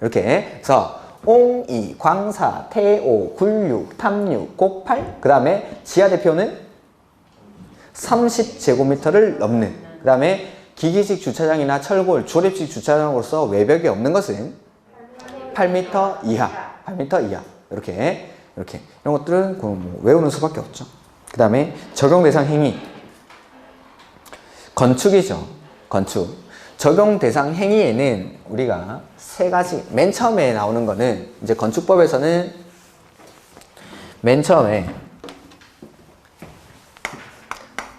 이렇게. 그래서 옹, 이, 광사, 태오, 굴육, 탐육, 고팔. 그 다음에 지하대표는 30제곱미터를 넘는. 그 다음에 기계식 주차장이나 철골, 조립식 주차장으로서 외벽이 없는 것은 8m 이하. 8m 이하. 이렇게. 이런 것들은 뭐 외우는 수밖에 없죠. 그 다음에 적용 대상 행위. 건축이죠. 건축. 적용 대상 행위에는 우리가 세 가지, 맨 처음에 나오는 거는 이제 건축법에서는 맨 처음에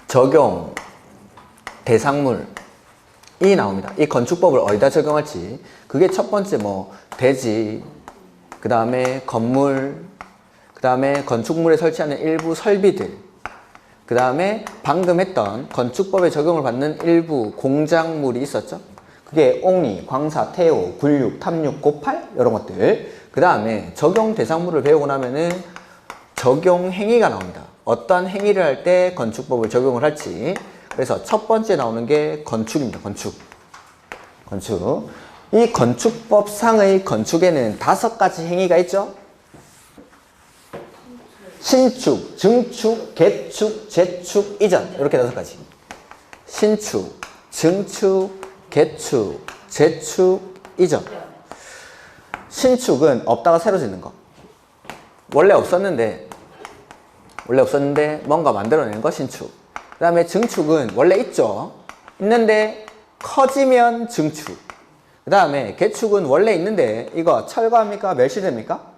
적용 대상물 이 나옵니다. 이 건축법을 어디다 적용할지. 그게 첫 번째 뭐 대지, 그 다음에 건물, 그 다음에 건축물에 설치하는 일부 설비들, 그 다음에 방금 했던 건축법에 적용을 받는 일부 공작물이 있었죠. 그게 옥리, 광사, 태오, 군륙, 탐육, 고팔 이런 것들. 그 다음에 적용 대상물을 배우고 나면은 적용 행위가 나옵니다. 어떤 행위를 할 때 건축법을 적용을 할지. 그래서 첫 번째 나오는 게 건축입니다. 건축. 이 건축법상의 건축에는 5가지 행위가 있죠. 신축, 증축, 개축, 재축, 이전. 이렇게 5가지. 신축, 증축, 개축, 재축, 이전. 신축은 없다가 새로 짓는 거. 원래 없었는데 뭔가 만들어내는 거 신축. 그 다음에 증축은 원래 있죠. 있는데 커지면 증축. 그 다음에 개축은 원래 있는데 이거 철거합니까? 멸실됩니까?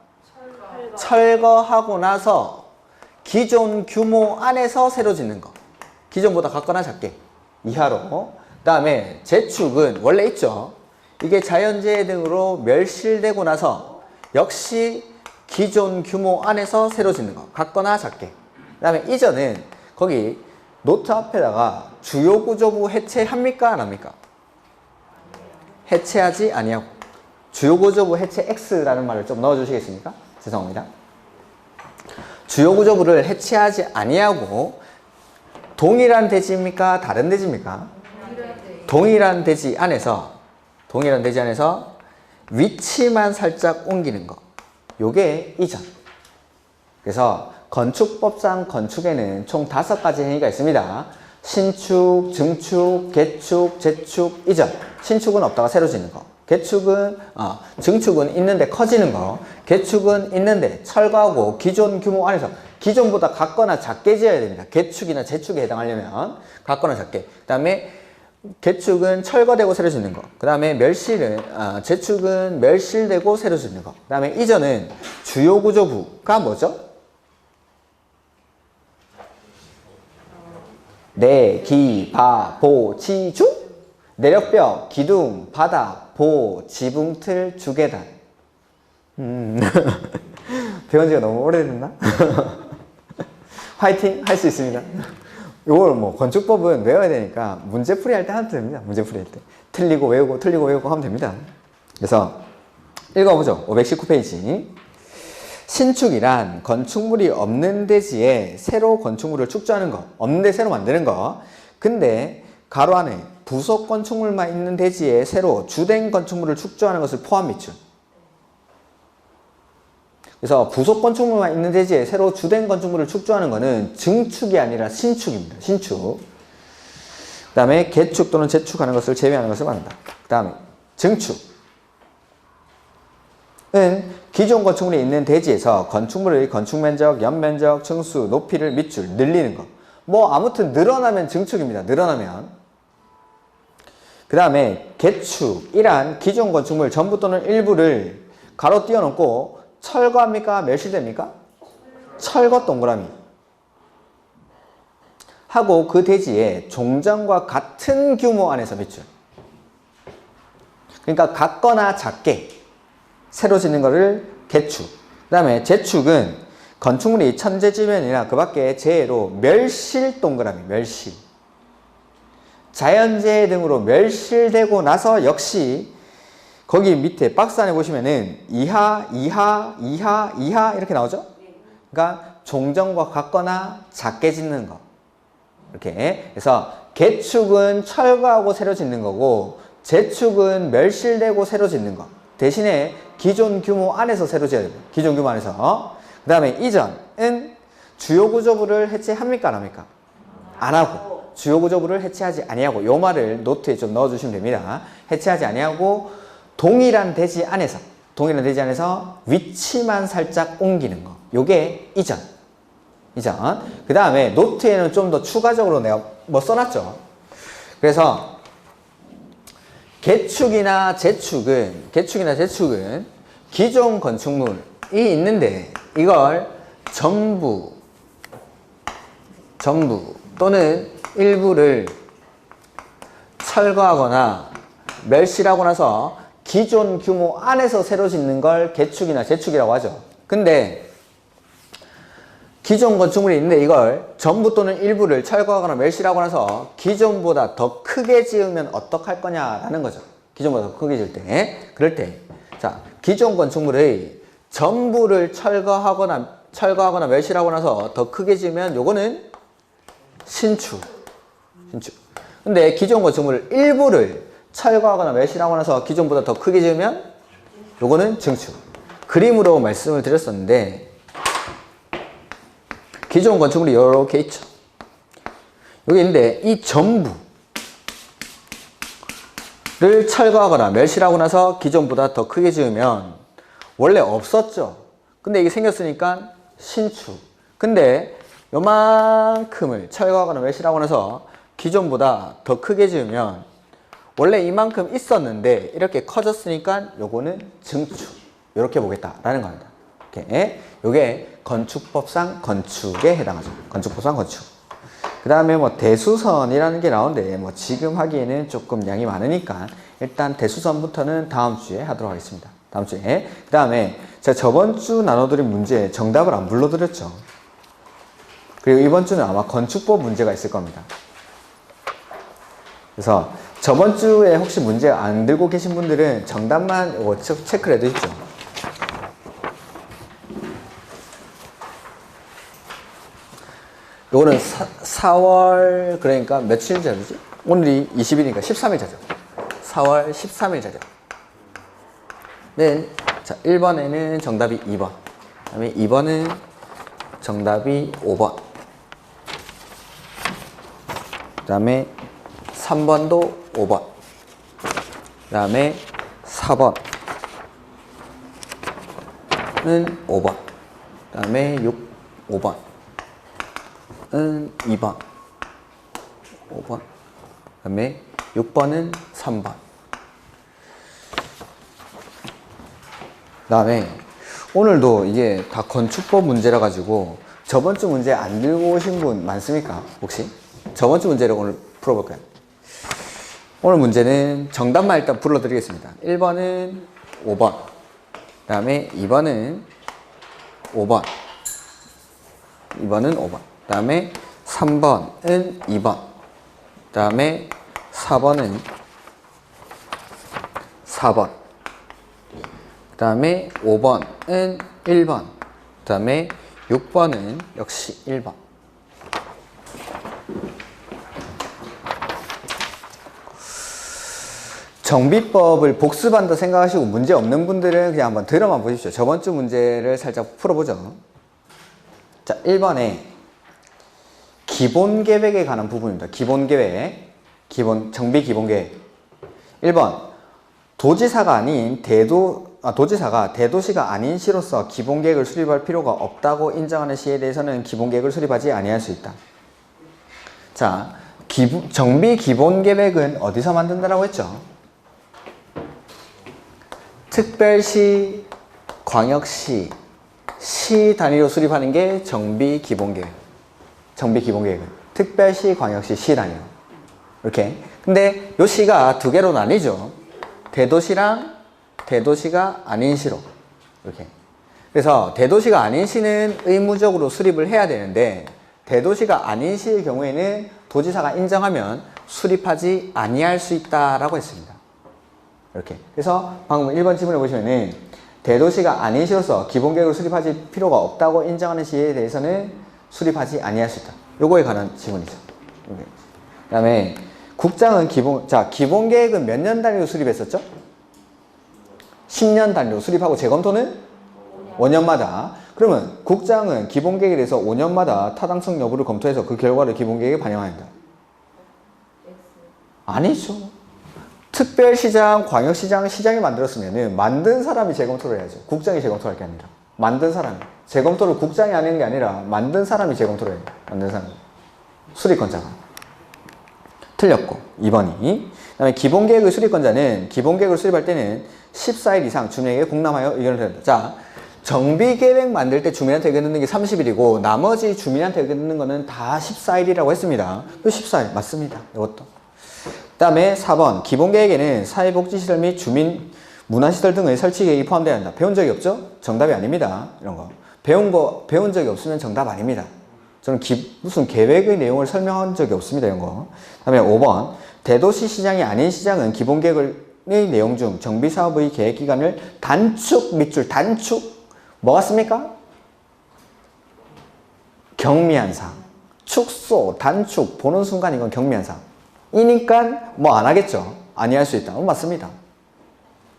철거하고 나서 기존 규모 안에서 새로 짓는 거. 기존보다 작거나 작게 이하로. 그 다음에 재축은 원래 있죠. 이게 자연재해 등으로 멸실되고 나서 역시 기존 규모 안에서 새로 짓는 거. 작거나 작게. 그 다음에 이전은 거기 노트 앞에다가 주요 구조부 해체합니까? 안 합니까? 해체하지 아니하고. 주요 구조부 해체 X라는 말을 좀 넣어주시겠습니까? 죄송합니다. 주요 구조부를 해체하지 아니하고 동일한 대지입니까? 다른 대지입니까? 동일한 대지 안에서 위치만 살짝 옮기는 거. 요게 이전. 그래서 건축법상 건축에는 총 5가지 행위가 있습니다. 신축, 증축, 개축, 재축, 이전. 신축은 없다가 새로 짓는 거. 증축은 있는데 커지는 거. 개축은 있는데 철거하고 기존 규모 안에서 기존보다 작거나 작게 지어야 됩니다. 개축이나 재축에 해당하려면 작거나 작게. 그 다음에 개축은 철거되고 새로 짓는 거. 그 다음에 재축은 멸실되고 새로 짓는 거. 그 다음에 이전은 주요 구조부가 뭐죠? 내, 기, 바, 보, 치, 주? 내력벽, 기둥, 바닥, 보, 지붕틀, 주계단. 배운 지가 너무 오래됐나? 화이팅! 할 수 있습니다. 요걸 뭐 건축법은 외워야 되니까 문제풀이 할 때 하면 됩니다. 문제풀이 할 때. 틀리고 외우고 하면 됩니다. 그래서 읽어보죠. 519페이지. 신축이란 건축물이 없는 대지에 새로 건축물을 축조하는 거. 없는데 새로 만드는 거. 근데 가로 안에 부속 건축물만 있는 대지에 새로 주된 건축물을 축조하는 것을 포함했죠. 그래서 부속 건축물만 있는 대지에 새로 주된 건축물을 축조하는 것은 증축이 아니라 신축입니다. 신축. 그 다음에 개축 또는 재축하는 것을 제외하는 것을 말한다. 그 다음에 증축. 은 기존 건축물이 있는 대지에서 건축물의 건축면적, 연면적, 층수, 높이를 밑줄 늘리는 것. 뭐 아무튼 늘어나면 증축입니다. 늘어나면. 그 다음에 개축이란 기존 건축물 전부 또는 일부를 가로 띄워놓고 철거합니까? 멸실됩니까? 철거 동그라미. 하고 그 대지에 종전과 같은 규모 안에서 밑줄. 그러니까 같거나 작게 새로 짓는 거를 개축. 그 다음에 재축은 건축물이 천재지변이나 그 밖에 재해로 멸실 동그라미, 멸실. 자연재해 등으로 멸실되고 나서 역시 거기 밑에 박스 안에 보시면은 이하 이렇게 나오죠? 그러니까 종전과 같거나 작게 짓는 거. 이렇게. 그래서 개축은 철거하고 새로 짓는 거고 재축은 멸실되고 새로 짓는 거. 대신에 기존 규모 안에서 새로 지어야 됩니다. 기존 규모 안에서. 그 다음에 이전은 주요 구조부를 해체합니까? 안 합니까? 안 하고. 주요 구조부를 해체하지 아니하고. 요 말을 노트에 좀 넣어주시면 됩니다. 해체하지 아니하고 동일한 대지 안에서 위치만 살짝 옮기는 거. 요게 이전. 그 다음에 노트에는 좀 더 추가적으로 내가 뭐 써놨죠. 그래서 개축이나 재축은 기존 건축물이 있는데 이걸 전부 또는 일부를 철거하거나 멸실하고 나서 기존 규모 안에서 새로 짓는 걸 개축이나 재축이라고 하죠. 근데 기존 건축물이 있는데 이걸 전부 또는 일부를 철거하거나 멸실하고 나서 기존보다 더 크게 지으면 어떡할 거냐라는 거죠. 기존보다 더 크게 지을 때. 그럴 때, 자, 기존 건축물의 전부를 철거하거나 멸실하고 나서 더 크게 지으면 요거는 신축. 근데 기존 건축물 일부를 철거하거나 멸실하고 나서 기존보다 더 크게 지으면 요거는 증축. 그림으로 말씀을 드렸었는데 기존 건축물이 이렇게 있죠. 여기 있는데 이 전부를 철거하거나 멸실하고 나서 기존보다 더 크게 지으면 원래 없었죠. 근데 이게 생겼으니까 신축. 근데 요만큼을 철거하거나 멸실하고 나서 기존보다 더 크게 지으면 원래 이만큼 있었는데 이렇게 커졌으니까 요거는 증축. 이렇게 보겠다라는 겁니다. 이렇게. 요게 건축법상 건축에 해당하죠. 건축법상 건축. 그 다음에 뭐 대수선이라는 게 나오는데 뭐 지금 하기에는 조금 양이 많으니까 일단 대수선부터는 다음 주에 하도록 하겠습니다. 다음 주에. 그 다음에 제가 저번 주 나눠드린 문제 정답을 안 불러드렸죠. 그리고 이번 주는 아마 건축법 문제가 있을 겁니다. 그래서 저번 주에 혹시 문제 안 들고 계신 분들은 정답만 체크를 해두십시오. 요거는 4월 그러니까 며칠 자죠? 오늘이 20일이니까 13일 자죠. 4월 13일 자죠. 네, 자 1번에는 정답이 2번. 그 다음에 2번은 정답이 5번. 그 다음에 3번도 5번. 그 다음에 4번은 5번. 그 다음에 5번. 은 2번, 5번, 그 다음에 6번은 3번. 그 다음에 오늘도 이게 다 건축법 문제라 가지고 저번 주 문제 안 들고 오신 분 많습니까? 혹시? 저번 주 문제를 오늘 풀어볼까요? 오늘 문제는 정답만 일단 불러드리겠습니다. 1번은 5번, 그 다음에 2번은 5번, 2번은 5번. 그 다음에 3번은 2번. 그 다음에 4번은 4번. 그 다음에 5번은 1번. 그 다음에 6번은 역시 1번. 정비법을 복습한다 생각하시고 문제 없는 분들은 그냥 한번 들어만 보십시오. 저번 주 문제를 살짝 풀어보죠. 자, 1번에 기본 계획에 관한 부분입니다. 기본 계획, 정비 기본 계획. 1번, 도지사가 대도시가 아닌 시로서 기본 계획을 수립할 필요가 없다고 인정하는 시에 대해서는 기본 계획을 수립하지 아니할 수 있다. 자, 정비 기본 계획은 어디서 만든다라고 했죠? 특별시, 광역시, 시 단위로 수립하는 게 정비 기본 계획. 정비 기본 계획은 특별시, 광역시, 시 단위로 이렇게. 근데 요 시가 두 개로 나뉘죠. 대도시랑 대도시가 아닌 시로 이렇게. 그래서 대도시가 아닌 시는 의무적으로 수립을 해야 되는데 대도시가 아닌 시의 경우에는 도지사가 인정하면 수립하지 아니할 수 있다라고 했습니다. 이렇게. 그래서 방금 1번 질문해 보시면은 대도시가 아닌 시로서 기본 계획을 수립하지 필요가 없다고 인정하는 시에 대해서는 수립하지 아니할 수 있다. 요거에 관한 질문이죠. 그 다음에 국장은 기본 계획은 몇 년 단위로 수립했었죠? 10년 단위로 수립하고 재검토는 5년마다. 그러면 국장은 기본 계획에 대해서 5년마다 타당성 여부를 검토해서 그 결과를 기본 계획에 반영합니다. 아니죠. 특별시장, 광역시장, 시장이 만들었으면은 만든 사람이 재검토를 해야죠. 국장이 재검토할 게 아니라. 만든 사람이. 재검토를 국장이 하는 게 아니라 만든 사람이 재검토를 해요. 만든 사람. 수립권자가. 틀렸고 2번이. 그 다음에 기본계획의 수립권자는 기본계획을 수립할 때는 14일 이상 주민에게 공람하여 의견을 드린다. 자, 정비계획 만들 때 주민한테 의견 듣는 게 30일이고 나머지 주민한테 의견 듣는 거는 다 14일이라고 했습니다. 14일 맞습니다. 이것도. 그 다음에 4번 기본계획에는 사회복지시설 및 주민 문화시설 등의 설치 계획이 포함되어야 한다. 배운 적이 없죠? 정답이 아닙니다. 이런 거. 배운 적이 없으면 정답 아닙니다. 저는 무슨 계획의 내용을 설명한 적이 없습니다. 이런 거. 다음에 5번 대도시 시장이 아닌 시장은 기본계획의 내용 중 정비사업의 계획기간을 단축, 밑줄, 단축 뭐 같습니까? 경미한 사항. 축소, 단축 보는 순간 이건 경미한 사항. 이니까 뭐 안 하겠죠. 아니할 수 있다. 맞습니다.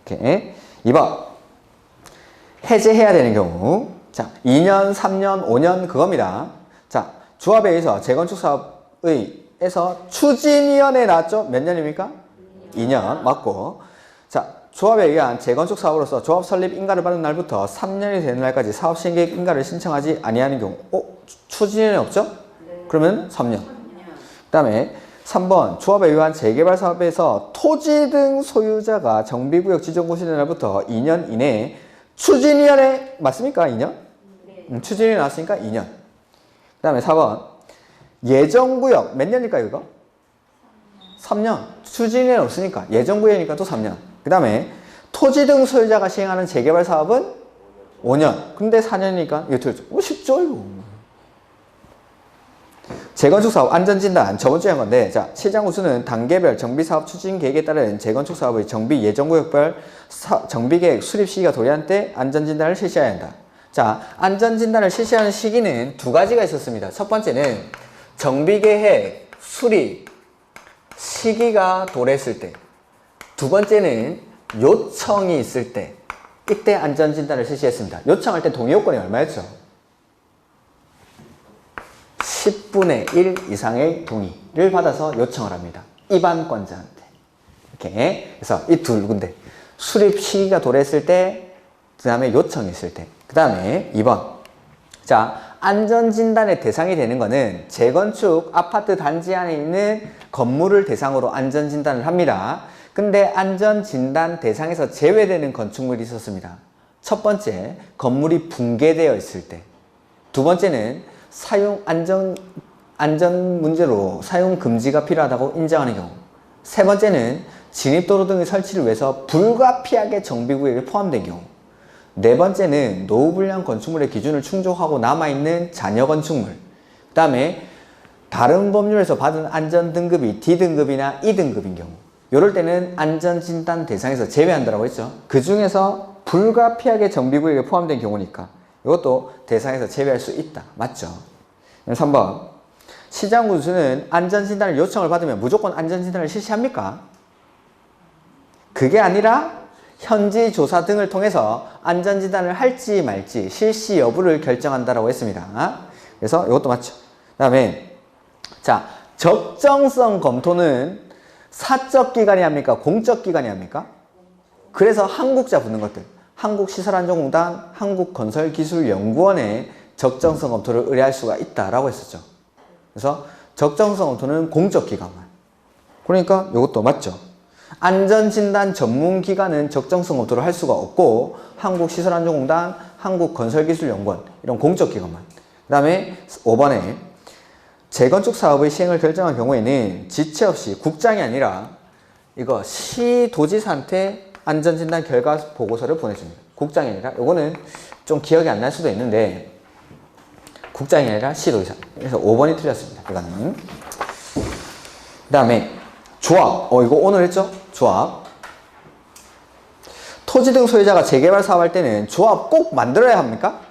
오케이. 2번 해제해야 되는 경우 자 2년, 3년, 5년 그겁니다. 자 조합에 의해서 재건축 사업에서 추진위원회 나왔죠? 몇 년입니까? 2년 맞고 자 조합에 의한 재건축 사업으로서 조합 설립 인가를 받은 날부터 3년이 되는 날까지 사업 시행계획 인가를 신청하지 아니하는 경우 추진위원회 없죠? 네. 그러면 3년. 그 다음에 3번 조합에 의한 재개발 사업에서 토지 등 소유자가 정비구역 지정 고시된 날부터 2년 이내에 추진위원회 맞습니까? 2년? 네. 추진위원회 나왔으니까 2년. 그 다음에 4번 예정구역 몇 년일까요 이거? 3년. 추진위원회 없으니까 예정구역이니까 또 3년. 그 다음에 토지 등 소유자가 시행하는 재개발 사업은 5년. 근데 4년이니까 이거 틀렸죠. 쉽죠 이거. 재건축 사업 안전진단 저번 주에 한 건데 자 시장 우수는 단계별 정비사업 추진 계획에 따른 재건축 사업의 정비 예정구역별 정비계획 수립 시기가 도래한 때 안전진단을 실시해야 한다. 자 안전진단을 실시하는 시기는 두 가지가 있었습니다. 첫 번째는 정비계획 수립 시기가 도래했을 때, 두 번째는 요청이 있을 때 이때 안전진단을 실시했습니다. 요청할 때 동의요건이 얼마였죠? 10분의 1 이상의 동의를 받아서 요청을 합니다. 입안권자한테. 이렇게. 그래서 이 두 군데. 수립 시기가 도래했을 때, 그 다음에 요청이 있을 때. 그 다음에 2번. 자, 안전진단의 대상이 되는 거는 재건축 아파트 단지 안에 있는 건물을 대상으로 안전진단을 합니다. 근데 안전진단 대상에서 제외되는 건축물이 있었습니다. 첫 번째, 건물이 붕괴되어 있을 때. 두 번째는 안전 문제로 사용 금지가 필요하다고 인정하는 경우. 세 번째는 진입도로 등의 설치를 위해서 불가피하게 정비구역에 포함된 경우. 네 번째는 노후불량 건축물의 기준을 충족하고 남아있는 잔여 건축물. 그 다음에 다른 법률에서 받은 안전등급이 D등급이나 E등급인 경우. 이럴 때는 안전진단 대상에서 제외한다고 했죠. 그 중에서 불가피하게 정비구역에 포함된 경우니까 이것도 대상에서 제외할 수 있다. 맞죠? 3번. 시장 군수는 안전진단을 요청을 받으면 무조건 안전진단을 실시합니까? 그게 아니라 현지 조사 등을 통해서 안전진단을 할지 말지 실시 여부를 결정한다라고 했습니다. 그래서 이것도 맞죠. 그 다음에 자 적정성 검토는 사적 기관이 합니까? 공적 기관이 합니까? 그래서 한국자 붙는 것들. 한국시설안전공단, 한국건설기술연구원에 적정성 검토를 의뢰할 수가 있다라고 했었죠. 그래서 적정성 검토는 공적 기관만. 그러니까 이것도 맞죠. 안전진단 전문기관은 적정성 검토를 할 수가 없고 한국시설안전공단, 한국건설기술연구원 이런 공적 기관만. 그 다음에 5번에 재건축 사업의 시행을 결정한 경우에는 지체 없이 국장이 아니라 이거 시도지사한테 안전진단 결과 보고서를 보내줍니다. 국장이 아니라 이거는 좀 기억이 안 날 수도 있는데 국장이 아니라 시도지사. 그래서 5번이 틀렸습니다. 이거는. 그 다음에 조합. 이거 오늘 했죠? 조합. 토지 등 소유자가 재개발 사업할 때는 조합 꼭 만들어야 합니까?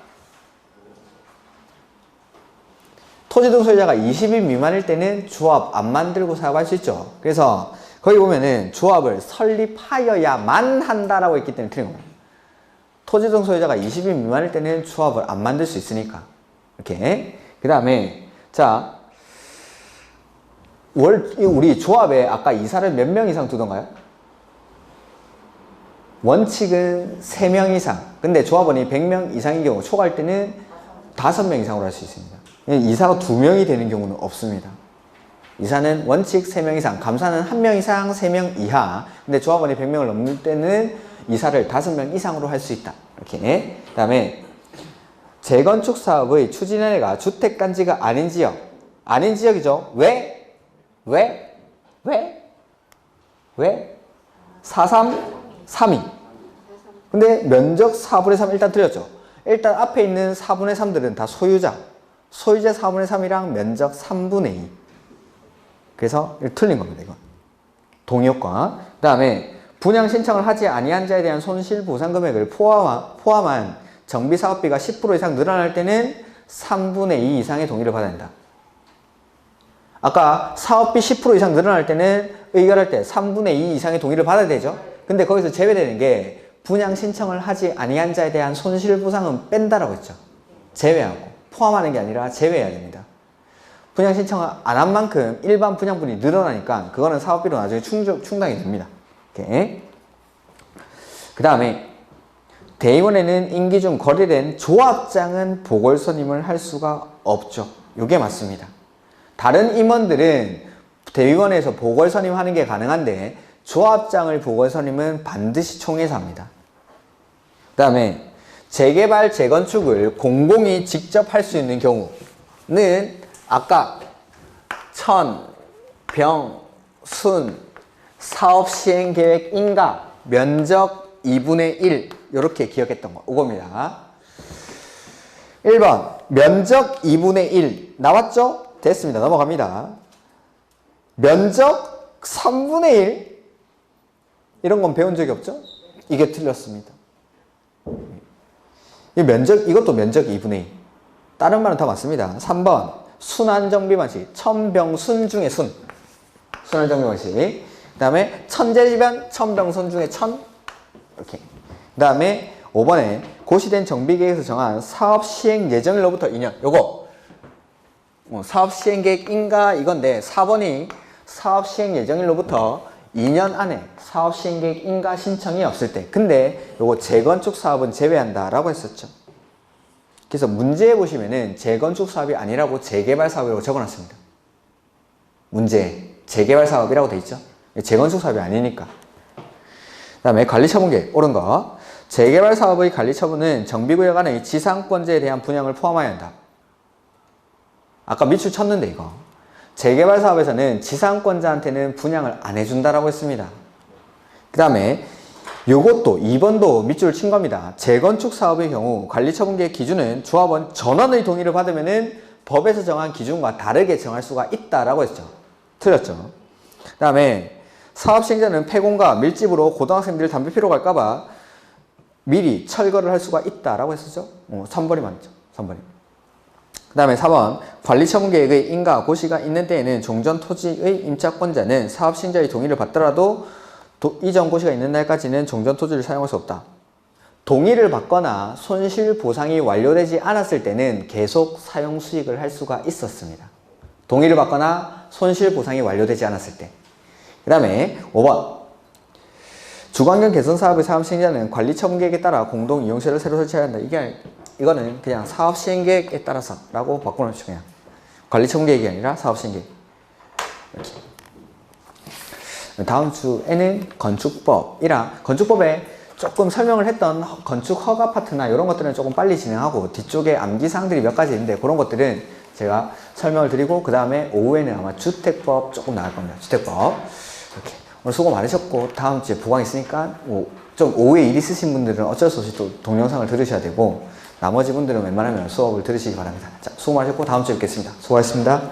토지 등 소유자가 20인 미만일 때는 조합 안 만들고 사업할 수 있죠. 그래서 거기 보면은 조합을 설립하여야만 한다라고 했기 때문에 틀린 겁니다. 토지 등 소유자가 20인 미만일 때는 조합을 안 만들 수 있으니까. 이렇게. 그 다음에, 자, 우리 조합에 아까 이사를 몇 명 이상 두던가요? 원칙은 3명 이상. 근데 조합원이 100명 이상인 경우 초과할 때는 5명 이상으로 할 수 있습니다. 이사가 2명이 되는 경우는 없습니다. 이사는 원칙 3명 이상, 감사는 1명 이상, 3명 이하. 근데 조합원이 100명을 넘을 때는 이사를 5명 이상으로 할 수 있다. 이렇게. 그 다음에 재건축 사업의 추진위원회가 주택단지가 아닌 지역. 아닌 지역이죠. 왜? 왜? 4, 3, 3이. 근데 면적 4분의 3 일단 틀렸죠. 일단 앞에 있는 4분의 3들은 다 소유자. 소유자 4분의 3이랑 면적 3분의 2. 그래서 틀린 겁니다, 이건. 동의효과. 그 다음에 분양 신청을 하지 아니한 자에 대한 손실 보상 금액을 포함한 정비 사업비가 10% 이상 늘어날 때는 3분의 2 이상의 동의를 받아야 된다. 아까 사업비 10% 이상 늘어날 때는 의결할 때 3분의 2 이상의 동의를 받아야 되죠. 근데 거기서 제외되는 게 분양 신청을 하지 아니한 자에 대한 손실 보상은 뺀다라고 했죠. 제외하고 포함하는 게 아니라 제외해야 됩니다. 분양 신청을 안 한 만큼 일반 분양분이 늘어나니까 그거는 사업비로 나중에 충당이 됩니다. 이렇게. 그 다음에 대의원에는 임기 중 거래된 조합장은 보궐선임을 할 수가 없죠. 이게 맞습니다. 다른 임원들은 대의원에서 보궐선임하는 게 가능한데 조합장을 보궐선임은 반드시 총회에서 합니다. 그 다음에 재개발, 재건축을 공공이 직접 할 수 있는 경우는 아까 천, 병, 순, 사업시행계획 인가, 면적 2분의 1 이렇게 기억했던 거 이겁니다. 1번 면적 2분의 1 나왔죠? 됐습니다. 넘어갑니다. 면적 3분의 1 이런 건 배운 적이 없죠? 이게 틀렸습니다. 이것도 면적 2분의 2 다른 말은 다 맞습니다. 3번 순환정비 방식 천병순 중에 순환정비 방식 그 다음에 천재지변 천병순 중에 천 이렇게 그 다음에 5번에 고시된 정비계획에서 정한 사업 시행 예정일로부터 2년 요거 사업 시행계획 인가 이건데 4번이 사업 시행 예정일로부터 2년 안에 사업 시행계획 인가 신청이 없을 때 근데 요거 재건축 사업은 제외한다 라고 했었죠. 그래서 문제에 보시면은 재건축 사업이 아니라고 재개발 사업이라고 적어놨습니다. 문제 재개발 사업이라고 돼 있죠. 재건축 사업이 아니니까. 그 다음에 관리처분계획 옳은 거 재개발 사업의 관리처분은 정비구역 안의 지상권자에 대한 분양을 포함해야 한다. 아까 밑줄 쳤는데 이거 재개발 사업에서는 지상권자한테는 분양을 안 해준다라고 했습니다. 그 다음에 요것도 2번도 밑줄 친 겁니다. 재건축 사업의 경우 관리처분계획 기준은 조합원 전원의 동의를 받으면은 법에서 정한 기준과 다르게 정할 수가 있다라고 했죠. 틀렸죠. 그 다음에 사업 시행자는 폐공과 밀집으로 고등학생들 담배 피러 갈까봐 미리 철거를 할 수가 있다라고 했었죠. 3번이 맞죠. 3번이. 그 다음에 4번 관리처분계획의 인가, 고시가 있는 때에는 종전 토지의 임차권자는 사업 시행자의 동의를 받더라도 이전 고시가 있는 날까지는 종전 토지를 사용할 수 없다. 동의를 받거나 손실 보상이 완료되지 않았을 때는 계속 사용 수익을 할 수가 있었습니다. 동의를 받거나 손실 보상이 완료되지 않았을 때. 그 다음에 5번 주거환경 개선 사업의 사업 시행자는 관리 처분계획에 따라 공동 이용시설을 새로 설치해야 한다. 이거는 그냥 사업 시행계획에 따라서 라고 바꿔놓죠. 그냥 관리 처분계획이 아니라 사업 시행계획. 이렇게. 다음 주에는 건축법에 조금 설명을 했던 건축 허가 파트나 이런 것들은 조금 빨리 진행하고 뒤쪽에 암기사항들이 몇 가지 있는데 그런 것들은 제가 설명을 드리고 그 다음에 오후에는 아마 주택법 조금 나갈 겁니다. 주택법. 이렇게. 오늘 수고 많으셨고 다음 주에 부강 있으니까 좀 오후에 일 있으신 분들은 어쩔 수 없이 또 동영상을 들으셔야 되고 나머지 분들은 웬만하면 수업을 들으시기 바랍니다. 자, 수고 많으셨고 다음 주에 뵙겠습니다. 수고하셨습니다.